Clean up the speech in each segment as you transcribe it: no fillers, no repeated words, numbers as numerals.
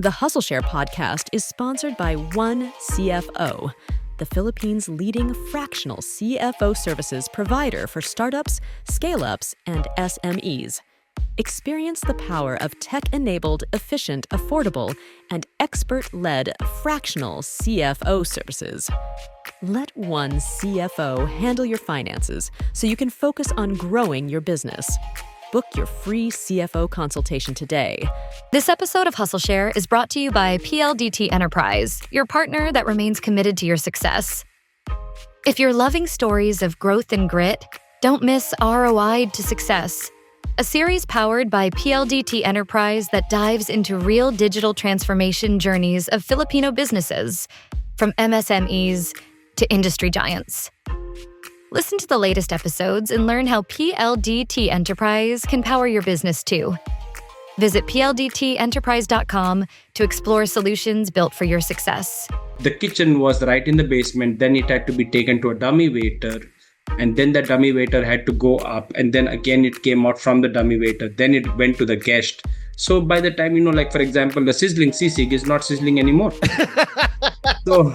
The Hustleshare podcast is sponsored by One CFO, the Philippines' leading fractional CFO services provider for startups, scale-ups, and SMEs. Experience the power of tech-enabled, efficient, affordable, and expert-led fractional CFO services. Let One CFO handle your finances so you can focus on growing your business. Book your free CFO consultation today. This episode of Hustleshare is brought to you by PLDT Enterprise, your partner that remains committed to your success. If you're loving stories of growth and grit, don't miss ROI to Success, a series powered by PLDT Enterprise that dives into real digital transformation journeys of Filipino businesses, from MSMEs to industry giants. Listen to the latest episodes and learn how PLDT Enterprise can power your business too. Visit pldtenterprise.com to explore solutions built for your success. The kitchen was right in the basement. Then it had to be taken to a dummy waiter. And then the dummy waiter had to go up. And then again, it came out from the dummy waiter. Then it went to the guest. So by the time, like for example, the sizzling sisig is not sizzling anymore. So,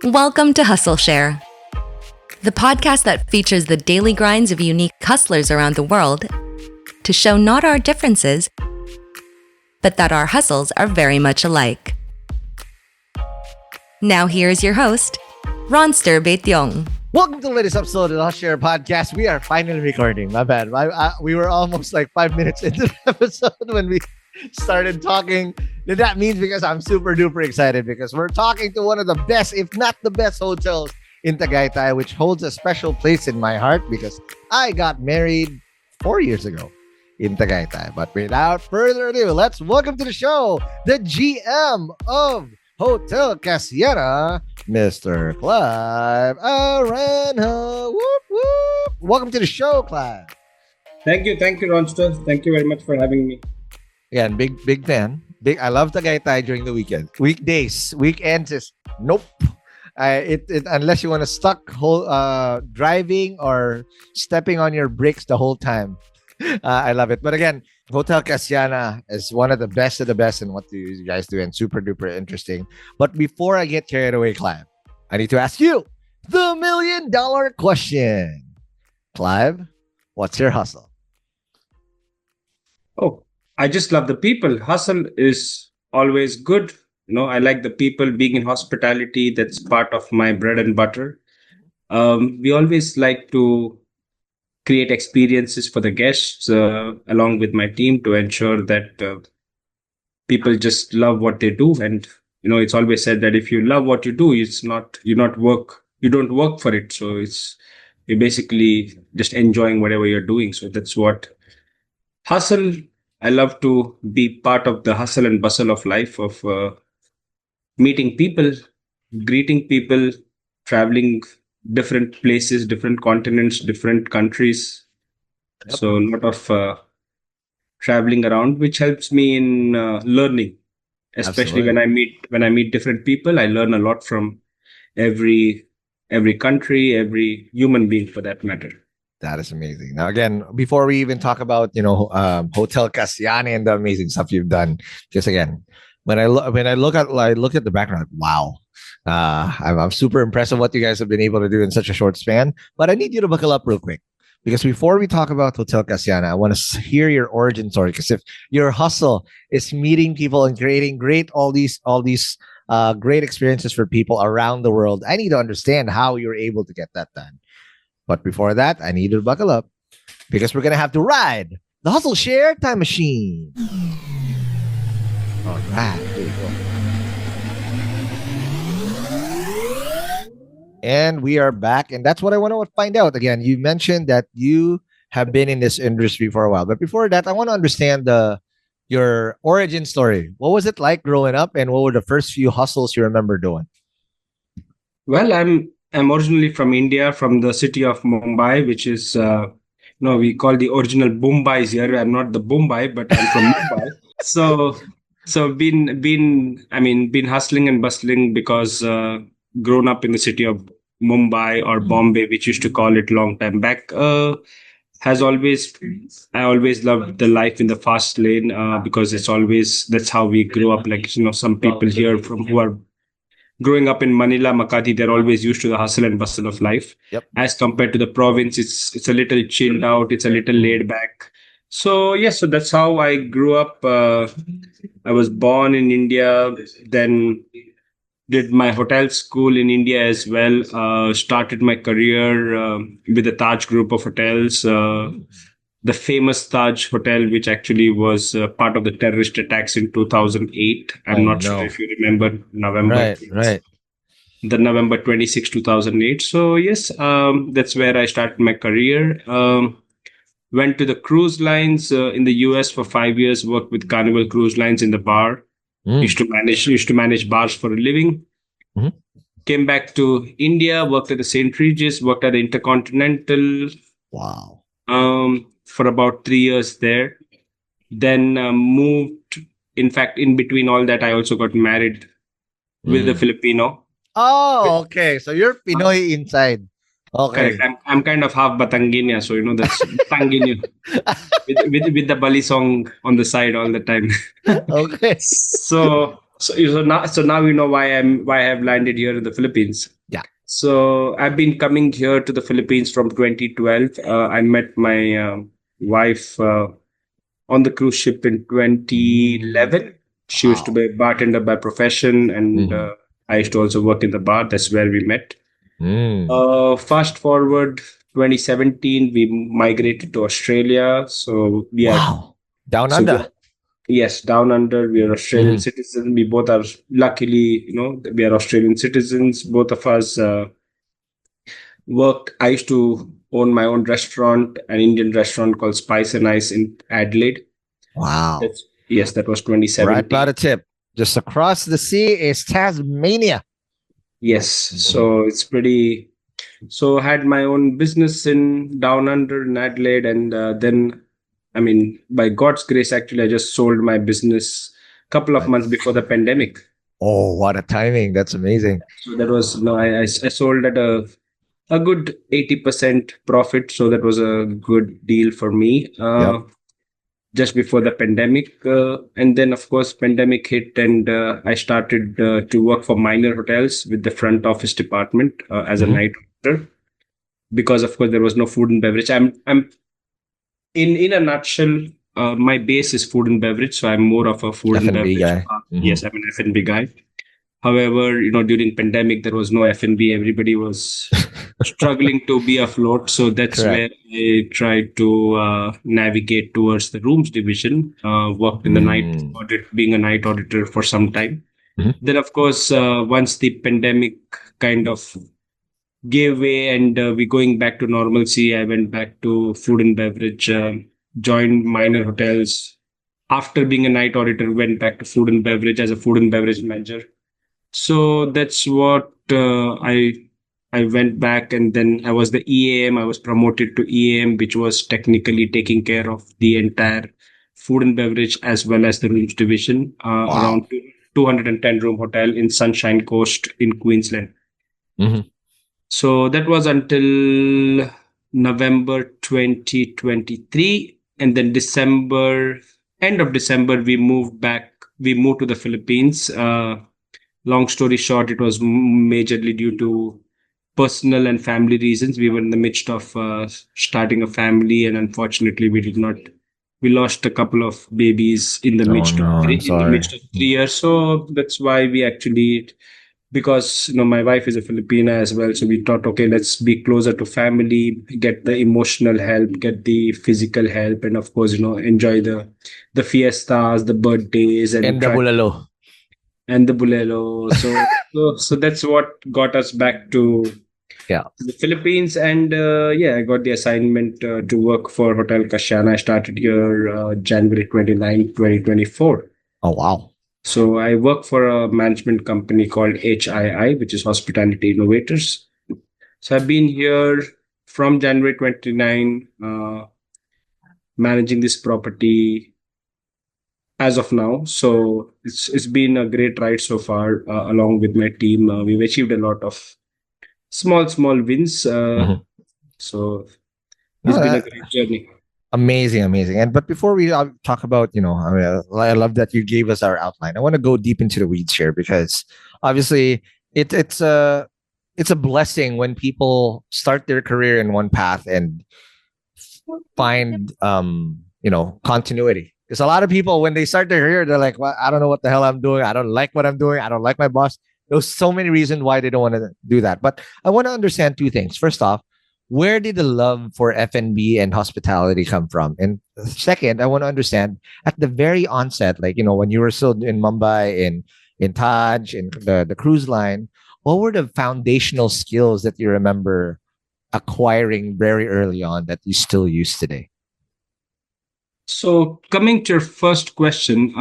welcome to Hustleshare, the podcast that features the daily grinds of unique hustlers around the world to show not our differences, but that our hustles are very much alike. Now here's your host, Ronster Baetyong. Welcome to the latest episode of the Hustleshare podcast. We are finally recording. My bad. We were almost like 5 minutes into the episode when we started talking. And that means because I'm super duper excited because we're talking to one of the best, if not the best hotels in Tagaytay, which holds a special place in my heart because I got married 4 years ago in Tagaytay. But without further ado, let's welcome to the show the GM of Hotel Casiana, Mr. Clive Aranha. Whoop, whoop. Welcome to the show, Clive. Thank you, Ronster. Thank you very much for having me. Again, big fan. I love Tagaytay during the weekend. Weekdays, weekends is nope. Unless you want to stuck driving or stepping on your brakes the whole time. I love it. But again, Hotel Casiana is one of the best in what you guys do and super duper interesting. But before I get carried away, Clive, I need to ask you the $1 million question. Clive, what's your hustle? Oh, I just love the people. Hustle is always good. I like the people. Being in hospitality, that's part of my bread and butter. We always like to create experiences for the guests along with my team to ensure that people just love what they do. And, it's always said that if you love what you do, you don't work for it. So you're basically just enjoying whatever you're doing. So that's what hustle. I love to be part of the hustle and bustle of life of meeting people, greeting people, traveling different places, different continents, different countries. Yep. So a lot of traveling around, which helps me in learning, especially Absolutely. when I meet different people. I learn a lot from every country, every human being for that matter. That is amazing. Now, again, before we even talk about Hotel Casiana and the amazing stuff you've done, just again, when I look at the background, wow, I'm super impressed with what you guys have been able to do in such a short span. But I need you to buckle up real quick because before we talk about Hotel Casiana, I want to hear your origin story. Because if your hustle is meeting people and creating all these great experiences for people around the world, I need to understand how you're able to get that done. But before that, I need you to buckle up because we're gonna have to ride the Hustleshare time machine. All right, here we go. And we are back, and that's what I want to find out. Again, you mentioned that you have been in this industry for a while, but before that, I want to understand your origin story. What was it like growing up, and what were the first few hustles you remember doing? Well, I'm originally from India, from the city of Mumbai, which is we call the original Mumbais here. I'm not the Mumbai, but I'm from Mumbai. So been hustling and bustling because grown up in the city of Mumbai or Bombay, which used to call it long time back. I always loved the life in the fast lane because that's how we grew up. Like, some people here who are growing up in Manila, Makati, they're always used to the hustle and bustle of life. Yep. As compared to the province, it's a little chilled out, it's a little laid back. So yeah, so that's how I grew up. I was born in India, then did my hotel school in India as well. Started my career with the Taj Group of hotels. The famous Taj Hotel, which actually was part of the terrorist attacks in 2008. I'm Oh, not sure no. if you remember Right, right. the November 26, 2008. So, yes, that's where I started my career. Went to the cruise lines in the US for 5 years, worked with Carnival Cruise Lines in the bar. Mm. Used to manage bars for a living. Mhm. Came back to India, worked at the St. Regis, worked at the Intercontinental Wow. for about 3 years there. Then moved. In fact, in between all that, I also got married with a Mm. Filipino. Oh, okay. So you're Pinoy inside. Correct. Okay. I'm kind of half Batanguina, so that's Batanguino with the Bali song on the side all the time. Okay. So now we know why I have landed here in the Philippines. Yeah. So I've been coming here to the Philippines from 2012. I met my wife on the cruise ship in 2011. She used to Wow. be a bartender by profession, and Mhm. I used to also work in the bar. That's where we met. Mm. Fast forward 2017, we migrated to Australia. So we are Wow. Down so we under. are, yes, down under. We are Australian Mhm. citizens. We both are luckily, we are Australian citizens. Both of us worked. I used to own my own restaurant, an Indian restaurant called Spice and Ice in Adelaide. Wow. Yes, that was Right by 2017. the tip. Just across the sea is Tasmania. Yes, so it's pretty. So I had my own business in down under in Adelaide, and then, I mean, by God's grace, actually, I just sold my business a couple of months before the pandemic. Oh, what a timing. That's amazing. So that was no, I sold at a good 80% profit. So that was a good deal for me. Yep. Just before the pandemic, and then of course pandemic hit, and I started to work for minor hotels with the front office department as a Mhm. night auditor, because of course there was no food and beverage. I'm in a nutshell, my base is food and beverage, so I'm more of a food and F&B beverage. guy. Mhm. Yes, I'm an F&B guy. However, during pandemic there was no F&B. Everybody was struggling to be afloat, so that's Correct. where I tried to navigate towards the rooms division. Worked in the night Mm. audit, being a night auditor for some time. Mhm. Then, of course, once the pandemic kind of gave way and we going back to normalcy, I went back to food and beverage, joined minor hotels. After being a night auditor, went back to food and beverage as a food and beverage manager. So that's what I went back, and then I was the EAM. I was promoted to EAM, which was technically taking care of the entire food and beverage as well as the rooms division, Wow. around 210 room hotel in Sunshine Coast in Queensland. Mhm. So that was until November 2023. And then end of December, we moved back. We moved to the Philippines. Long story short, it was majorly due to personal and family reasons. We were in the midst of starting a family, and unfortunately, we lost a couple of babies in the Oh midst of no, I'm sorry. 3 years. So that's why we actually, because my wife is a Filipina as well, so we thought, okay, let's be closer to family, get the emotional help, get the physical help, and of course, enjoy the fiestas, the birthdays, and And the try bulalo. and the bulelo. So that's what got us back to Yeah. the Philippines, and yeah, I got the assignment to work for Hotel Casiana. I started here January 29, 2024. Oh wow. So I work for a management company called HII, which is Hospitality Innovators. So I've been here from January 29, managing this property as of now. So it's been a great ride so far, along with my team. We've achieved a lot of small wins. Mhm. So It's No, been a great journey. amazing, amazing. And but before we talk about, I mean, I love that you gave us our outline. I want to go deep into the weeds here because obviously it's a blessing when people start their career in one path and find continuity. Because a lot of people when they start their career, they're like, "Well, I don't know what the hell I'm doing. I don't like what I'm doing. I don't like my boss." There's so many reasons why they don't want to do that. But I want to understand two things. First off, where did the love for F&B and hospitality come from? And second, I want to understand at the very onset, like when you were still in Mumbai, in Taj, in the cruise line, what were the foundational skills that you remember acquiring very early on that you still use today? So, coming to your first question,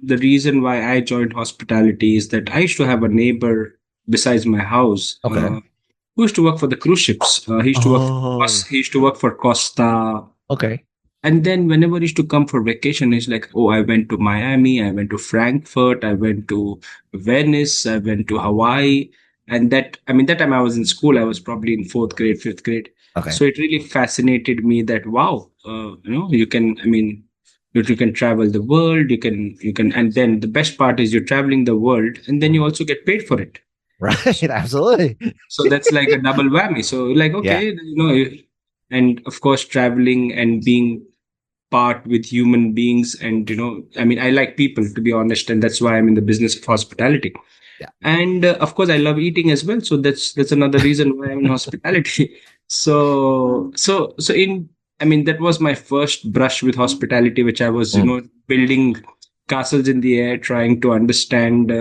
the reason why I joined hospitality is that I used to have a neighbor besides my house Okay. who used to work for the cruise ships. He used to work for Oh, He used to work for Costa. okay. And then whenever he used to come for vacation, he's like, "Oh, I went to Miami, I went to Frankfurt, I went to Venice, I went to Hawaii." And that time I was in school, I was probably in fourth grade, fifth grade. Okay. So it really fascinated me that, wow, you can, you can travel the world, and then the best part is you're traveling the world and then you also get paid for it. Right. Absolutely. So that's like a double whammy. So like, Yeah. okay, and of course, traveling and being part with human beings, and I like people, to be honest, and that's why I'm in the business of hospitality. Yeah. And of course I love eating as well, so that's another reason why I'm in hospitality. So in that was my first brush with hospitality, which I was Mm, building castles in the air, trying to understand.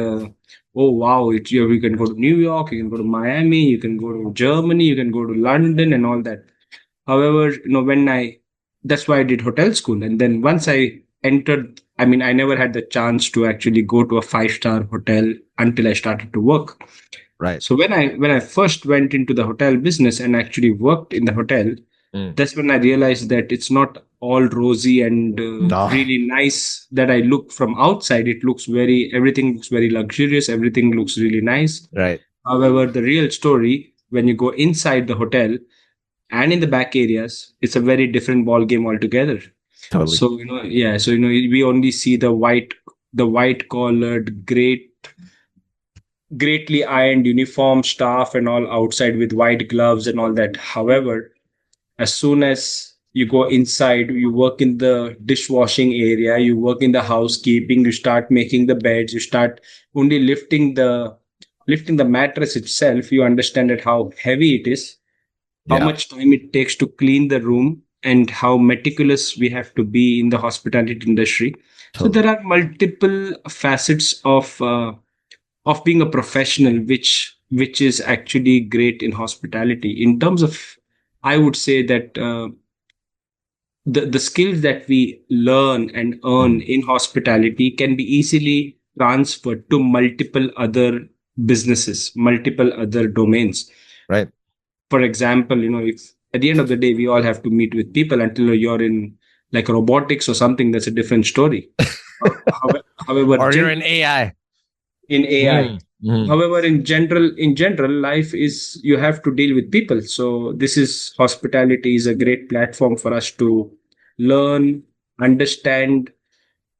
Oh wow, you can go to New York, you can go to Miami, you can go to Germany, you can go to London and all that. However, when that's why I did hotel school. And then once I entered, I never had the chance to actually go to a five-star hotel until I started to work. right. So when I first went into the hotel business and actually worked in the hotel, Mm. that's when I realized that it's not all rosy and No. really nice that I look from outside. Everything looks very luxurious. Everything looks really nice. Right. However, the real story, when you go inside the hotel, and in the back areas, it's a very different ball game altogether. Totally. So yeah, so we only see the white collared, greatly ironed uniform staff and all outside with white gloves and all that. However, as soon as you go inside, you work in the dishwashing area, you work in the housekeeping, you start making the beds, you start only lifting the mattress itself. You understand that how heavy it is, how Yeah. much time it takes to clean the room, and how meticulous we have to be in the hospitality industry. So Totally. there are multiple facets of being a professional, which is actually great in hospitality. In terms of, I would say that the skills that we learn and earn Mm. in hospitality can be easily transferred to multiple other businesses, multiple other domains. Right. For example, if at the end of the day we all have to meet with people, until you're in like robotics or something, that's a different story. However, Or you're in AI. in AI. Mm. Mm. However, in general, life is, you have to deal with people. So hospitality is a great platform for us to learn, understand,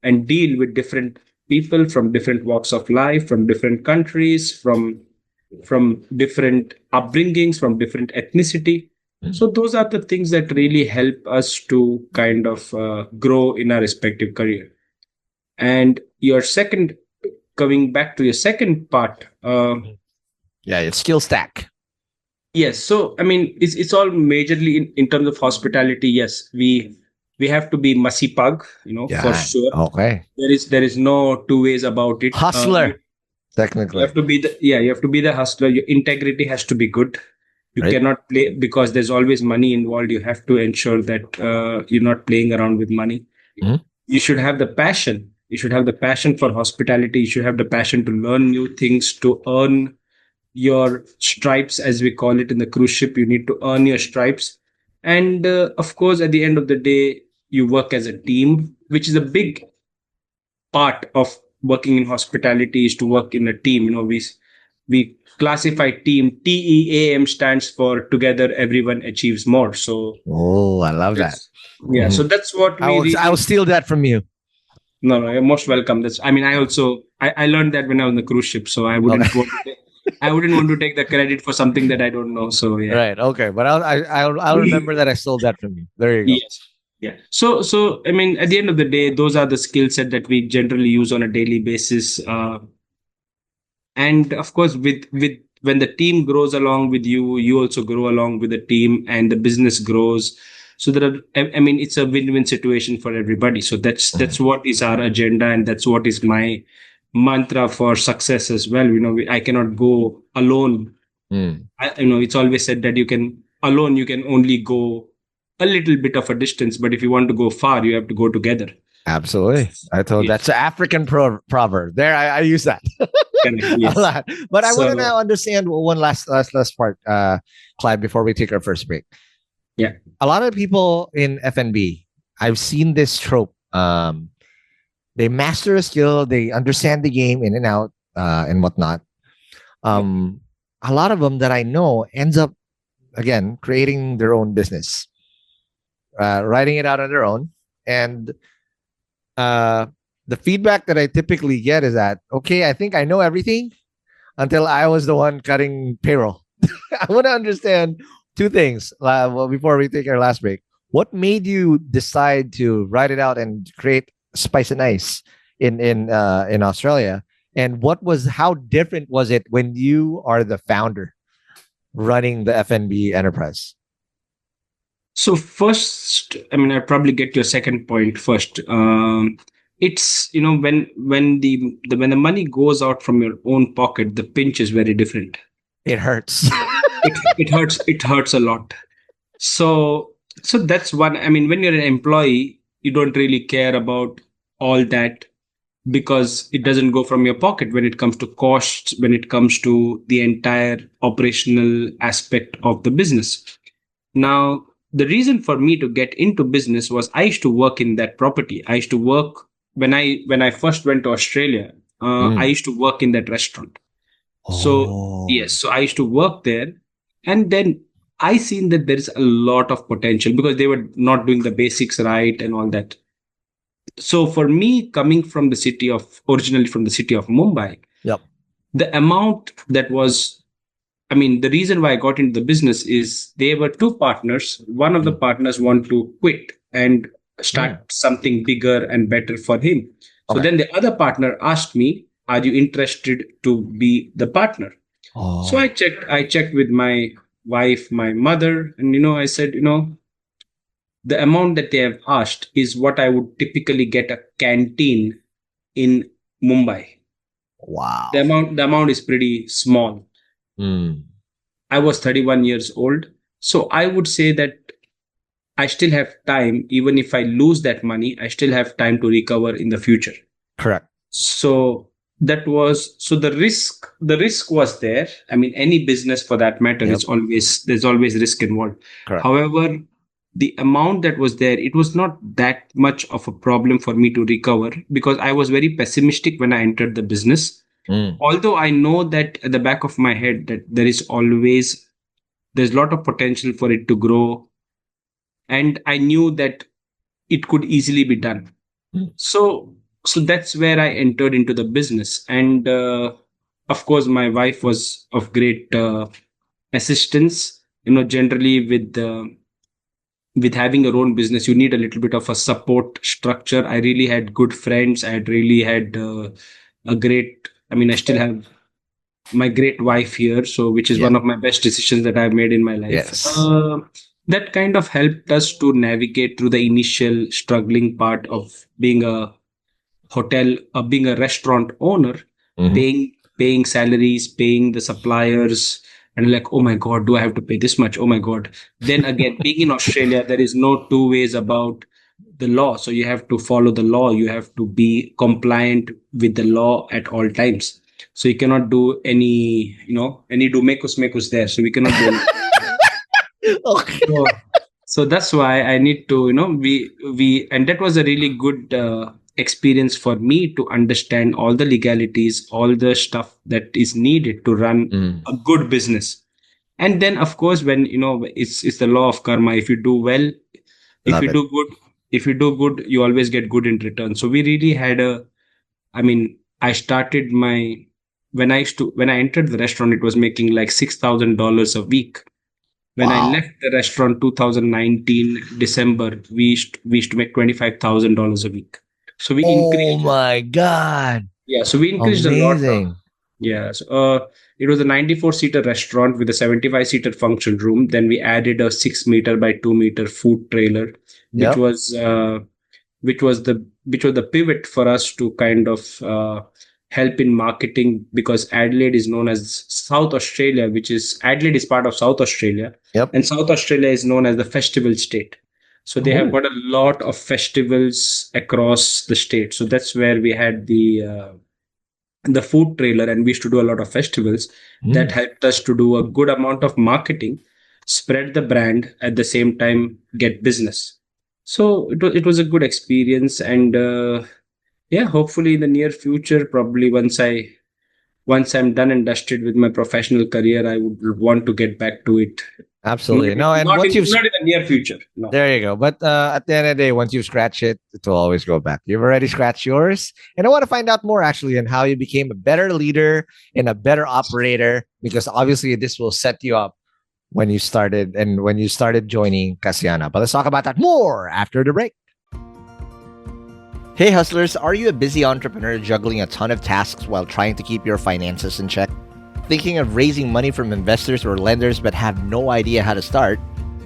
and deal with different people from different walks of life, from different countries, from different upbringings, from different ethnicity. Mm. So those are the things that really help us to kind of grow in our respective career. And coming back to your second part, Yeah. It's skill stack. yes. So it's all majorly in terms of hospitality. Yes, we have to be masipag, for Yeah. sure. Okay. There is no two ways about it. Hustler. You Technically. have to be the hustler. Your integrity has to be good. You Right. cannot play, because there's always money involved. You have to ensure that you're not playing around with money. Mhm. You should have the passion. You should have the passion for hospitality. You should have the passion to learn new things, to earn your stripes, as we call it in the cruise ship. You need to earn your stripes. And of course, at the end of the day, you work as a team, which is a big part of working in hospitality, is to work in a team. we classify team. TEAM stands for Together Everyone Achieves More. So I love that. yeah, so that's what I will steal that from you. No, you're most welcome. I learned that when I was on the cruise ship, so I wouldn't I wouldn't want to take the credit for something that I don't know. So yeah. Right. Okay. But I'll remember that I stole that from you. There you go. Yes. Yeah. So I mean, at the end of the day, those are the skill set that we generally use on a daily basis. And of course, with when the team grows along with you, you also grow along with the team, and the business grows. So I mean, it's a win-win situation for everybody. So that's what is our agenda, and that's what is my mantra for success as well. I cannot go alone. It's always said that you can only go a little bit of a distance, but if you want to go far, you have to go together. Absolutely. That's an African proverb. There, I use that Yes. a lot. But I want to now understand one last part, Clive, before we take our first break. Yeah. A lot of people in F&B, I've seen this trope. They master a skill, they understand the game in and out, and whatnot. A lot of them that I know ends up, again, creating their own business, writing it out on their own. And the feedback that I typically get is that, okay, I think I know everything until I was the one cutting payroll. I want to understand two things before we take our last break. What made you decide to write it out and create Spice and Ice in Australia? And how different was it when you are the founder running the F&B enterprise? So first, I mean, I'll probably get your second point first. It's when the money goes out from your own pocket, the pinch is very different. It hurts. It hurts a lot. So that's one. I mean, when you're an employee, you don't really care about all that because it doesn't go from your pocket when it comes to costs, when it comes to the entire operational aspect of the business. Now, the reason for me to get into business was I used to work in that property. I used to work when I first went to Australia. I used to work in that restaurant. So yes, so I used to work there, and then I seen that there is a lot of potential because they were not doing the basics right and all that. So for me, coming from originally from the city of Mumbai, yep, the amount that was, I mean, the reason why I got into the business is there were two partners. One of the partners wanted to quit and start something bigger and better for him. So then the other partner asked me, "Are you interested to be the partner?" So I checked with my wife, my mother, and I said, the amount that they have asked is what I would typically get a canteen in Mumbai. Wow. The amount is pretty small. I was 31 years old. So I would say that I still have time. Even if I lose that money, I still have time to recover in the future. Correct. So the risk was there. I mean, any business for that matter, there's always risk involved. Correct. However, the amount that was there, it was not that much of a problem for me to recover because I was very pessimistic when I entered the business. Although I know that at the back of my head that there's a lot of potential for it to grow. And I knew that it could easily be done. So that's where I entered into the business. And of course, my wife was of great assistance. Generally with having your own business, you need a little bit of a support structure. I really had good friends. I had really had I still have my great wife here, which is one of my best decisions that I've made in my life. Yes. That kind of helped us to navigate through the initial struggling part of being a being a restaurant owner, paying salaries, paying the suppliers, and like, oh my God, do I have to pay this much? Oh my God. Then again, being in Australia, there is no two ways about the law. So you have to follow the law. You have to be compliant with the law at all times. So you cannot do any do mekus there. So we cannot do anything. So that's why I need to, and that was a really good experience for me to understand all the legalities, all the stuff that is needed to run a good business. And then, of course, when it's the law of karma. If you do well, if Love you it. do good, you always get good in return. So we really had I started when I entered the restaurant, it was making like $6,000 a week. When I Wow. left the restaurant 2019 December, we used to make $25,000 a week. So we Oh increased. my God. Yeah, so we increased a lot. Amazing. Yeah, so, it was a 94-seater restaurant with a 75-seater function room. Then we added a 6 meter by 2 meter food trailer, which Yep. was the pivot for us to kind of help in marketing, because Adelaide is known as South Australia, Adelaide is part of South Australia, Yep. and South Australia is known as the festival state. So they have got a lot of festivals across the state. So that's where we had the food trailer, and we used to do a lot of festivals. That helped us to do a good amount of marketing, spread the brand, at the same time get business. So it was a good experience. And yeah, hopefully in the near future, probably once I'm done and dusted with my professional career, I would want to get back to it. Absolutely. Maybe No, and not once you've in the near future. No. there you go. But at the end of the day, once you scratch it, it will always go back. You've already scratched yours. And I want to find out more actually on how you became a better leader and a better operator, because obviously this will set you up when you started joining Casiana. But let's talk about that more after the break. Hey hustlers, are you a busy entrepreneur juggling a ton of tasks while trying to keep your finances in check? Thinking of raising money from investors or lenders but have no idea how to start?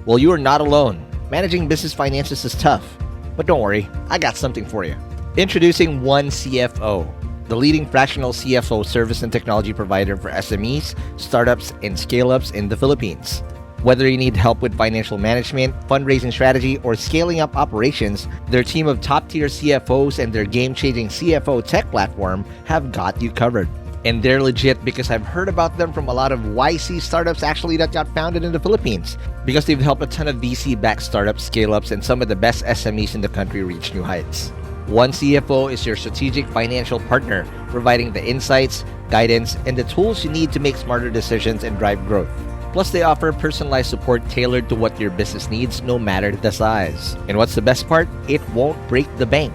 Well, you are not alone. Managing business finances is tough. But don't worry, I got something for you. Introducing One CFO, the leading fractional CFO service and technology provider for SMEs, startups, and scale-ups in the Philippines. Whether you need help with financial management, fundraising strategy, or scaling up operations, their team of top-tier CFOs and their game-changing CFO tech platform have got you covered. And they're legit because I've heard about them from a lot of YC startups actually that got founded in the Philippines, because they've helped a ton of VC-backed startups, scale-ups, and some of the best SMEs in the country reach new heights. One CFO is your strategic financial partner, providing the insights, guidance, and the tools you need to make smarter decisions and drive growth. Plus, they offer personalized support tailored to what your business needs, no matter the size. And what's the best part? It won't break the bank.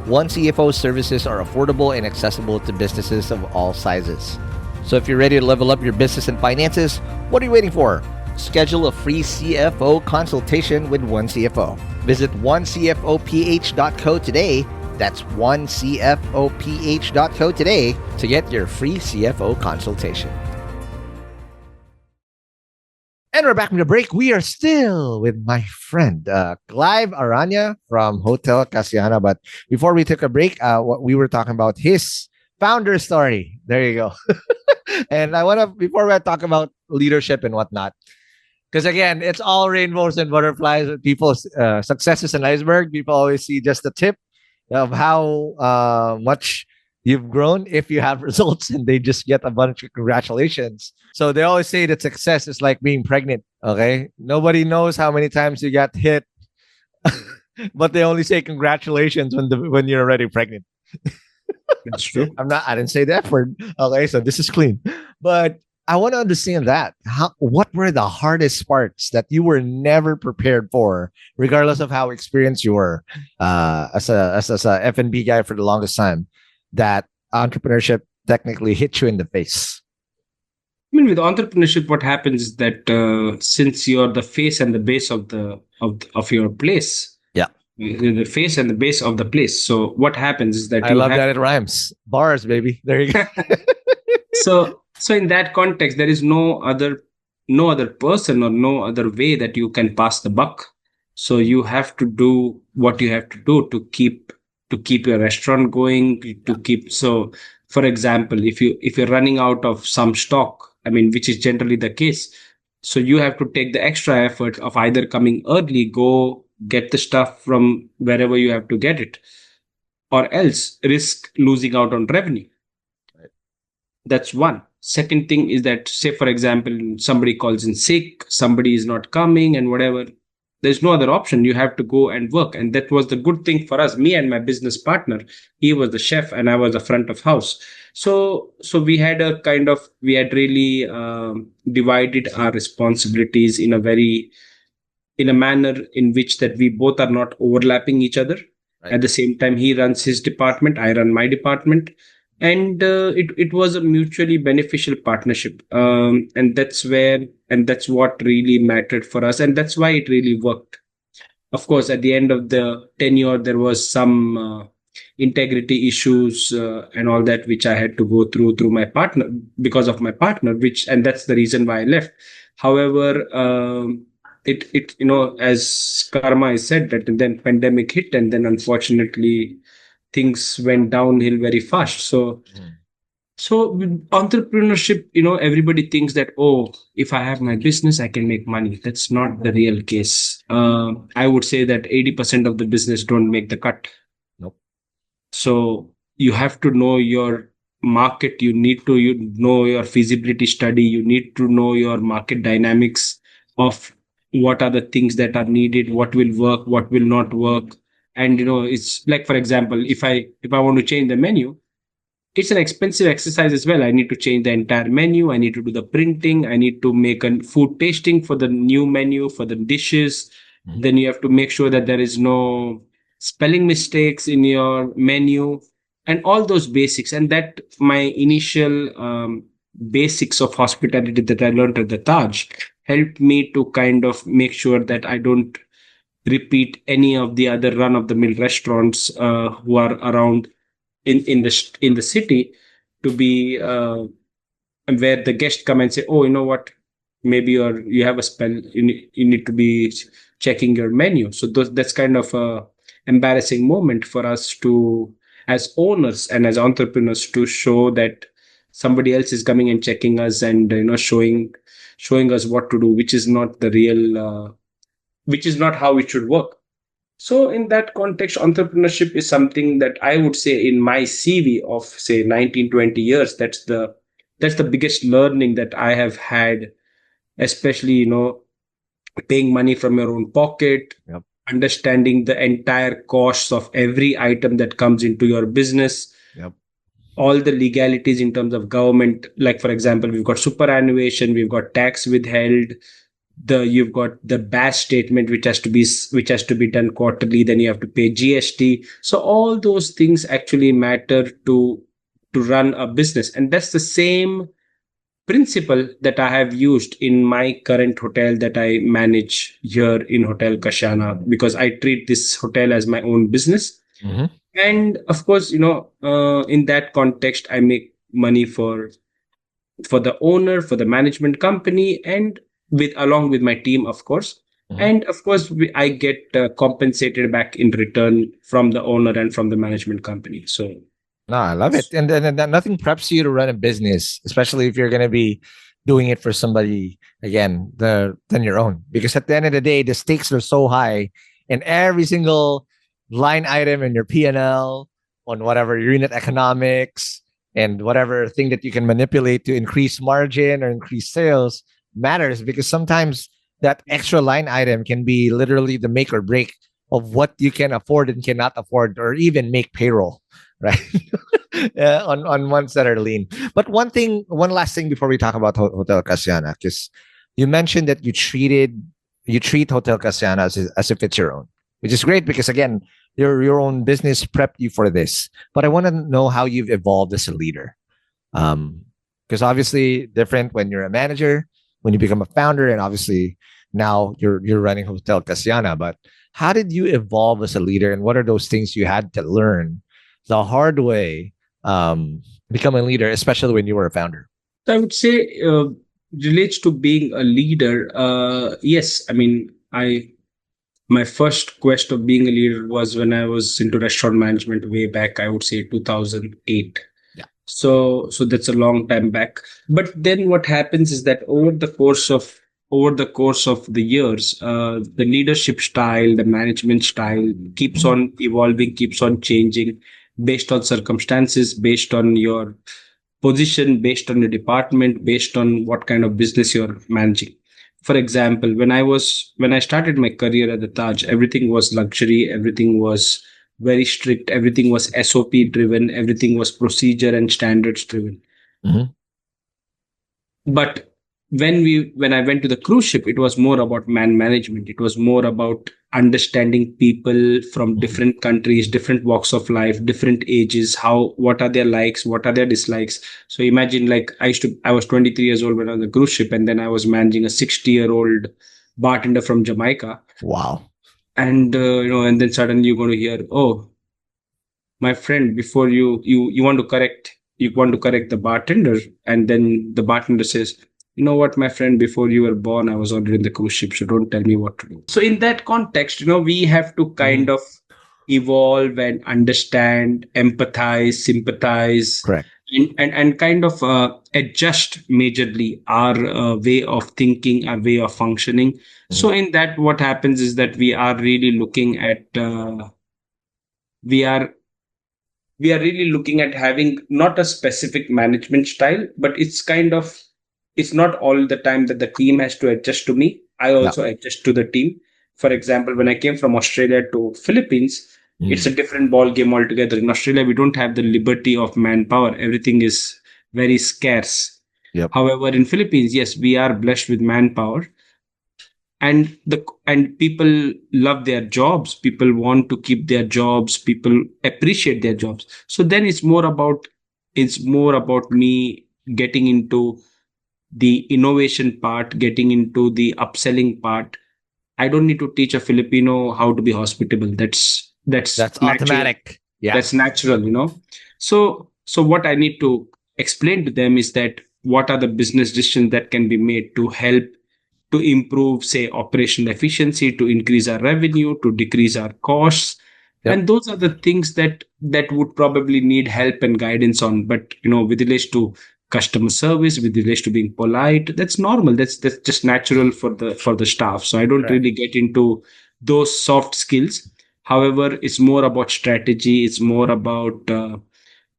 One CFO services are affordable and accessible to businesses of all sizes. So if you're ready to level up your business and finances, what are you waiting for? Schedule a free CFO consultation with One CFO. Visit onecfoph.co today. That's onecfoph.co today to get your free CFO consultation. And we're back from the break. We are still with my friend, Clive Aranha from Hotel Casiana. But before we took a break, what we were talking about his founder story. There you go. And before we talk about leadership and whatnot, because again, it's all rainbows and butterflies. People's success is an iceberg. People always see just the tip of how much you've grown if you have results, and they just get a bunch of congratulations. So they always say that success is like being pregnant. Okay, nobody knows how many times you got hit, but they only say congratulations when you're already pregnant. That's true. I didn't say that word. Okay, so this is clean. But I want to understand that. What were the hardest parts that you were never prepared for, regardless of how experienced you were as a F&B guy for the longest time, that entrepreneurship technically hit you in the face? I mean, with entrepreneurship, what happens is that since you're the face and the base of your place, you're the face and the base of the place. So what happens is that I love that it rhymes. Bars, baby. There you go. So in that context, there is no other person or no other way that you can pass the buck. So you have to do what you have to do to keep your restaurant going. So, for example, if you're running out of some stock, I mean, which is generally the case, so you have to take the extra effort of either coming early, go get the stuff from wherever you have to get it, or else risk losing out on revenue. That's one. Second thing is that, say, for example, somebody calls in sick, somebody is not coming and whatever. there's no other option. You have to go and work. And that was the good thing for us, me and my business partner. He was the chef and I was the front of house. So we had we had really divided our responsibilities in a manner in which that we both are not overlapping each other. Right. At the same time, he runs his department, I run my department, and it was a mutually beneficial partnership. And that's what really mattered for us, and that's why it really worked. Of course, at the end of the tenure, there was some integrity issues and all that, which I had to go through my partner, because of my partner, and that's the reason why I left. However, it as karma is said, that then pandemic hit, and then unfortunately things went downhill very fast. So with entrepreneurship, everybody thinks that, oh, if I have my business, I can make money. That's not the real case. I would say that 80% of the business don't make the cut. Nope. So you have to know your market. You need to know your feasibility study. You need to know your market dynamics of what are the things that are needed, what will work, what will not work. And it's like, for example, if I want to change the menu, it's an expensive exercise as well. I need to change the entire menu. I need to do the printing. I need to make a food tasting for the new menu, for the dishes. Mhm. Then you have to make sure that there is no spelling mistakes in your menu and all those basics. And that my initial basics of hospitality that I learned at the Taj helped me to kind of make sure that I don't repeat any of the other run-of-the-mill restaurants who are around in the city, to be where the guests come and say, oh, you know what, maybe you have a spell, you need to be checking your menu. So that's kind of a embarrassing moment for us to, as owners and as entrepreneurs, to show that somebody else is coming and checking us and showing us what to do, which is not the real which is not how it should work. So in that context, entrepreneurship is something that I would say, in my CV of say 19-20 years, that's the biggest learning that I have had, especially paying money from your own pocket. Yep. Understanding the entire costs of every item that comes into your business. Yep. All the legalities in terms of government, like for example, we've got superannuation, we've got tax withheld, you've got the BAS statement, which has to be done quarterly. Then you have to pay GST. So all those things actually matter to run a business, and that's the same principle that I have used in my current hotel that I manage here in Hotel Casiana, because I treat this hotel as my own business. Mm-hmm. And of course, in that context, I make money for the owner, for the management company, and along with my team, of course. Mhm. And of course, I get compensated back in return from the owner and from the management company. So No, I love it. And then nothing preps you to run a business, especially if you're going to be doing it for somebody, again, than your own. Because at the end of the day, the stakes are so high, and every single line item in your P&L, on whatever unit economics and whatever thing that you can manipulate to increase margin or increase sales matters, because sometimes that extra line item can be literally the make or break of what you can afford and cannot afford, or even make payroll, right? on ones that are lean. But one last thing before we talk about Hotel Casiana, because you mentioned that you treat Hotel Casiana as if it's your own, which is great, because again, your own business prepped you for this. But I want to know how you've evolved as a leader, because obviously different when you're a manager, when you become a founder, and obviously now you're running Hotel Casiana. But how did you evolve as a leader, and what are those things you had to learn the hard way, become a leader, especially when you were a founder? I would say relates to being a leader. Yes, I mean, my first quest of being a leader was when I was into restaurant management way back, I would say 2008. Yeah. So that's a long time back. But then what happens is that over the course of the years, the leadership style, the management style keeps on evolving, keeps on changing based on circumstances, based on your position, based on your department, based on what kind of business you're managing. For example, when I started my career at the Taj, everything was luxury, everything was very strict, everything was SOP driven, everything was procedure and standards driven. Mhm. But when I went to the cruise ship, it was more about man management. It was more about understanding people from Mhm. different countries, different walks of life, different ages, how what are their likes, what are their dislikes. So imagine, like, I was 23 years old when I was on the cruise ship, and then I was managing a 60-year-old bartender from Jamaica. Wow. And and then suddenly you're going to hear, oh, my friend, before you want to correct the bartender, and then the bartender says, you know what, my friend, before you were born, I was already in the cruise ship, so don't tell me what to do. So in that context, we have to kind Mhm. of evolve and understand, empathize, sympathize, Correct. and kind of adjust majorly our way of thinking, our way of functioning. Mhm. So in that, what happens is that we are really looking at we are we are really looking at having not a specific management style, but it's not all the time that the team has to adjust to me. I Yeah. also adjust to the team. For example, when I came from Australia to Philippines, it's Mm. a different ball game altogether. In Australia, we don't have the liberty of manpower. Everything is very scarce. Yep. However, in Philippines, yes, we are blessed with manpower, and people love their jobs, people want to keep their jobs, people appreciate their jobs. So then it's more about me getting into the innovation part, getting into the upselling part. I don't need to teach a Filipino how to be hospitable. That's That's natural. automatic. Yeah. That's natural. So what I need to explain to them is that what are the business decisions that can be made to help to improve, say, operational efficiency, to increase our revenue, to decrease our costs. Yep. And those are the things that would probably need help and guidance on. But with relation to customer service, with relation to being polite, that's normal. That's just natural for the staff. So I don't Correct. really get into those soft skills. However, it's more about strategy. It's more about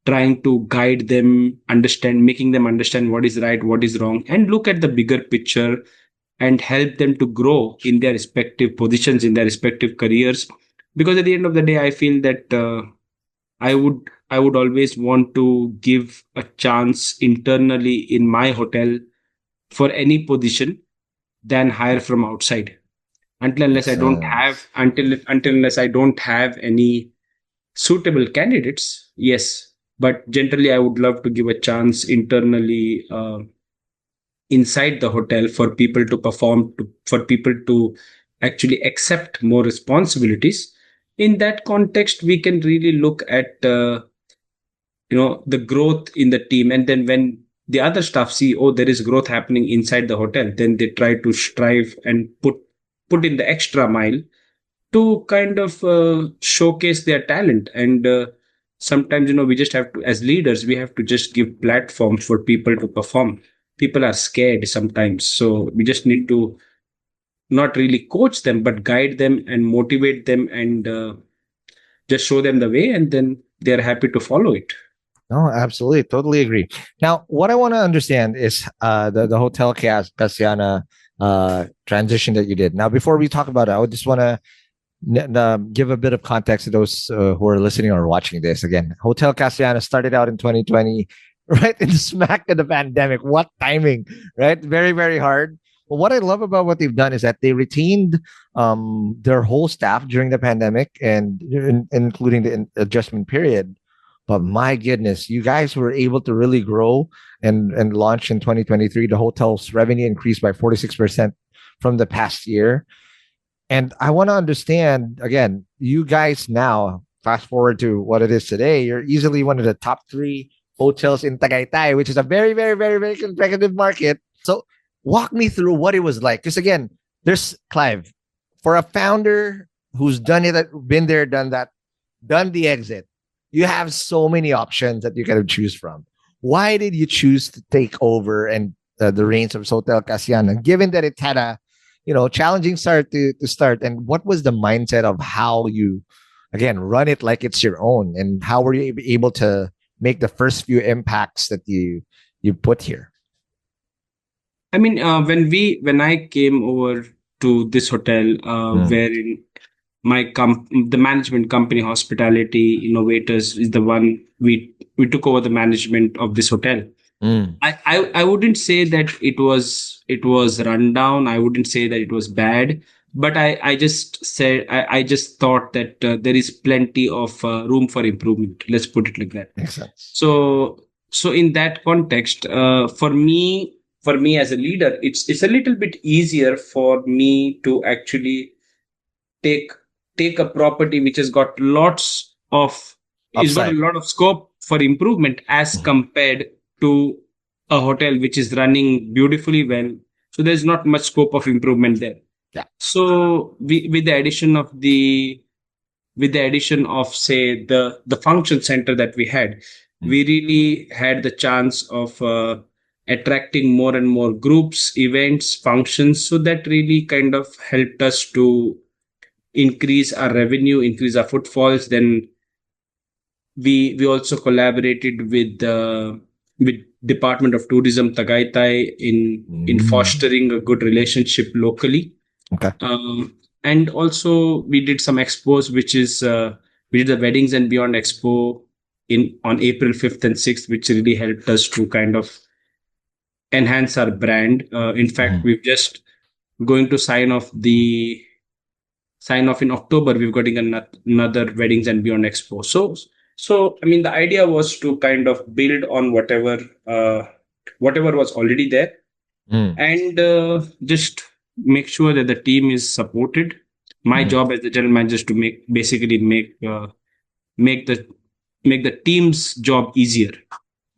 trying to guide them, understand, making them understand what is right, what is wrong, and look at the bigger picture and help them to grow in their respective positions, in their respective careers. Because at the end of the day, I feel that I would always want to give a chance internally in my hotel for any position than hire from outside. Makes sense. Until unless I don't have any suitable candidates, yes. But generally, I would love to give a chance internally inside the hotel for people to perform, for people to actually accept more responsibilities. In that context, we can really look at the growth in the team, and then when the other staff see, oh, there is growth happening inside the hotel, then they try to strive and put in the extra mile to kind of showcase their talent. And sometimes, we just have to, as leaders, we have to just give platforms for people to perform. People are scared sometimes, so we just need to not really coach them, but guide them and motivate them, and just show them the way, and then they're happy to follow it. No, absolutely, totally agree. Now, what I want to understand is the hotel Casiana transition that you did. Now, before we talk about it, I would just want to give a bit of context to those who are listening or watching this. Again, Hotel Casiana started out in 2020, right in the smack of the pandemic. What timing, right? Very, very hard. But what I love about what they've done is that they retained their whole staff during the pandemic and including the adjustment period. But my goodness, you guys were able to really grow and launch in 2023. The hotel's revenue increased by 46% from the past year. And I want to understand again, you guys now, fast forward to what it is today, you're easily one of the top three hotels in Tagaytay, which is a very, very, very, very competitive market. So walk me through what it was like. Because again, there's Clive, for a founder who's done it, been there, done that, done the exit, you have so many options that you can choose from. Why did you choose to take over and the reins of Hotel Casiana, given that it had a challenging start to start, and what was the mindset of how you again run it like it's your own, and how were you able to make the first few impacts that you put here? I mean, when I came over to this hotel, wherein the management company Hospitality Innovators is the one we took over the management of this hotel. Mm. I wouldn't say that it was run down. I wouldn't say that it was bad, but I just thought that there is plenty of room for improvement. Let's put it like that. Makes sense. So in that context, for me as a leader, it's a little bit easier for me to actually take take a property which has got lots of it's got a Upside. lot of scope for improvement as Mhm. compared to a hotel which is running beautifully well. So there's not much scope of improvement there. Yeah. So with the addition of, say, the function center that we had, Mm. we really had the chance of attracting more and more groups, events, functions. So that really kind of helped us to increase our revenue, increase our footfalls. Then we also collaborated with Department of Tourism Tagaytay in fostering a good relationship locally. Okay. And also we did some expos, which is we did the Weddings and Beyond Expo on April 5th and 6th, which really helped us to kind of enhance our brand. In fact, Mhm. we've just going to sign off in October. We're getting another Weddings and Beyond Expo. So I mean, the idea was to kind of build on whatever was already there, Mm. and just make sure that the team is supported. My Mhm. job as the general manager is to make the team's job easier.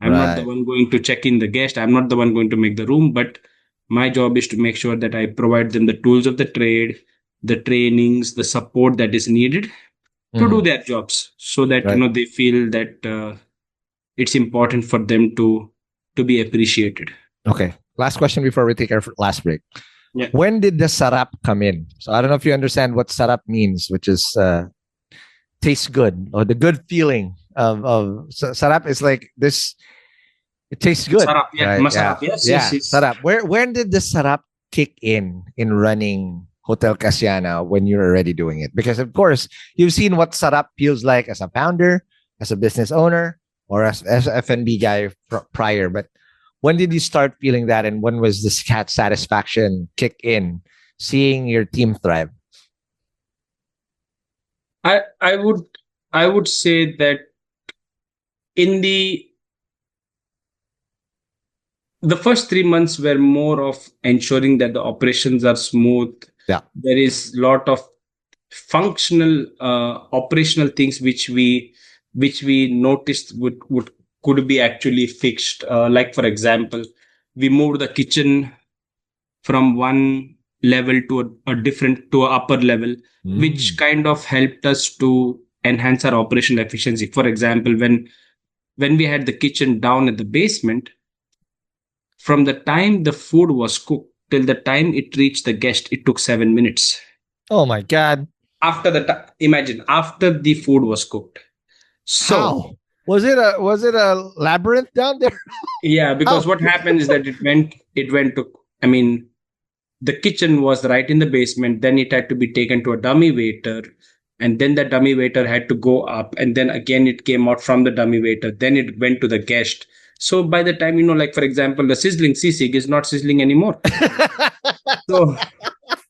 I'm not the Right. one going to check in the guest. I'm not the one going to make the room, but my job is to make sure that I provide them the tools of the trade, the trainings, the support that is needed to do Mhm. their jobs, so that Right. they feel that it's important for them to be appreciated. Okay. Last question before we take our last break. Yeah. When did the sarap come in? So I don't know if you understand what sarap means, which is tastes good, or the good feeling of sarap is like this. It tastes good, Sarap, yeah, right? Yeah, masarap. Yes, yes, yeah. yes. Sarap. When did the sarap kick in running Hotel Casiana when you're already doing it? Because of course you've seen what sarap feels like as a founder, as a business owner, or as a F&B guy prior. But when did you start feeling that, and when was this cat satisfaction kick in, seeing your team thrive? I would say that in the first 3 months were more of ensuring that the operations are smooth. Yeah. There is lot of functional operational things which we noticed would could be actually fixed. Like, for example, we moved the kitchen from one level to a different to a upper level, which kind of helped us to enhance our operational efficiency. For example, when we had the kitchen down at the basement, from the time the food was cooked till the time it reached the guest, it took 7 minutes. Oh my God. Imagine, after the food was cooked. So How? Was it a labyrinth down there? yeah, because How? what happened is that it went to, I mean, the kitchen was right in the basement, then it had to be taken to a dummy waiter, and then the dummy waiter had to go up, and then again it came out from the dummy waiter, then it went to the guest. So by the time, like, for example, the sizzling sisig is not sizzling anymore. So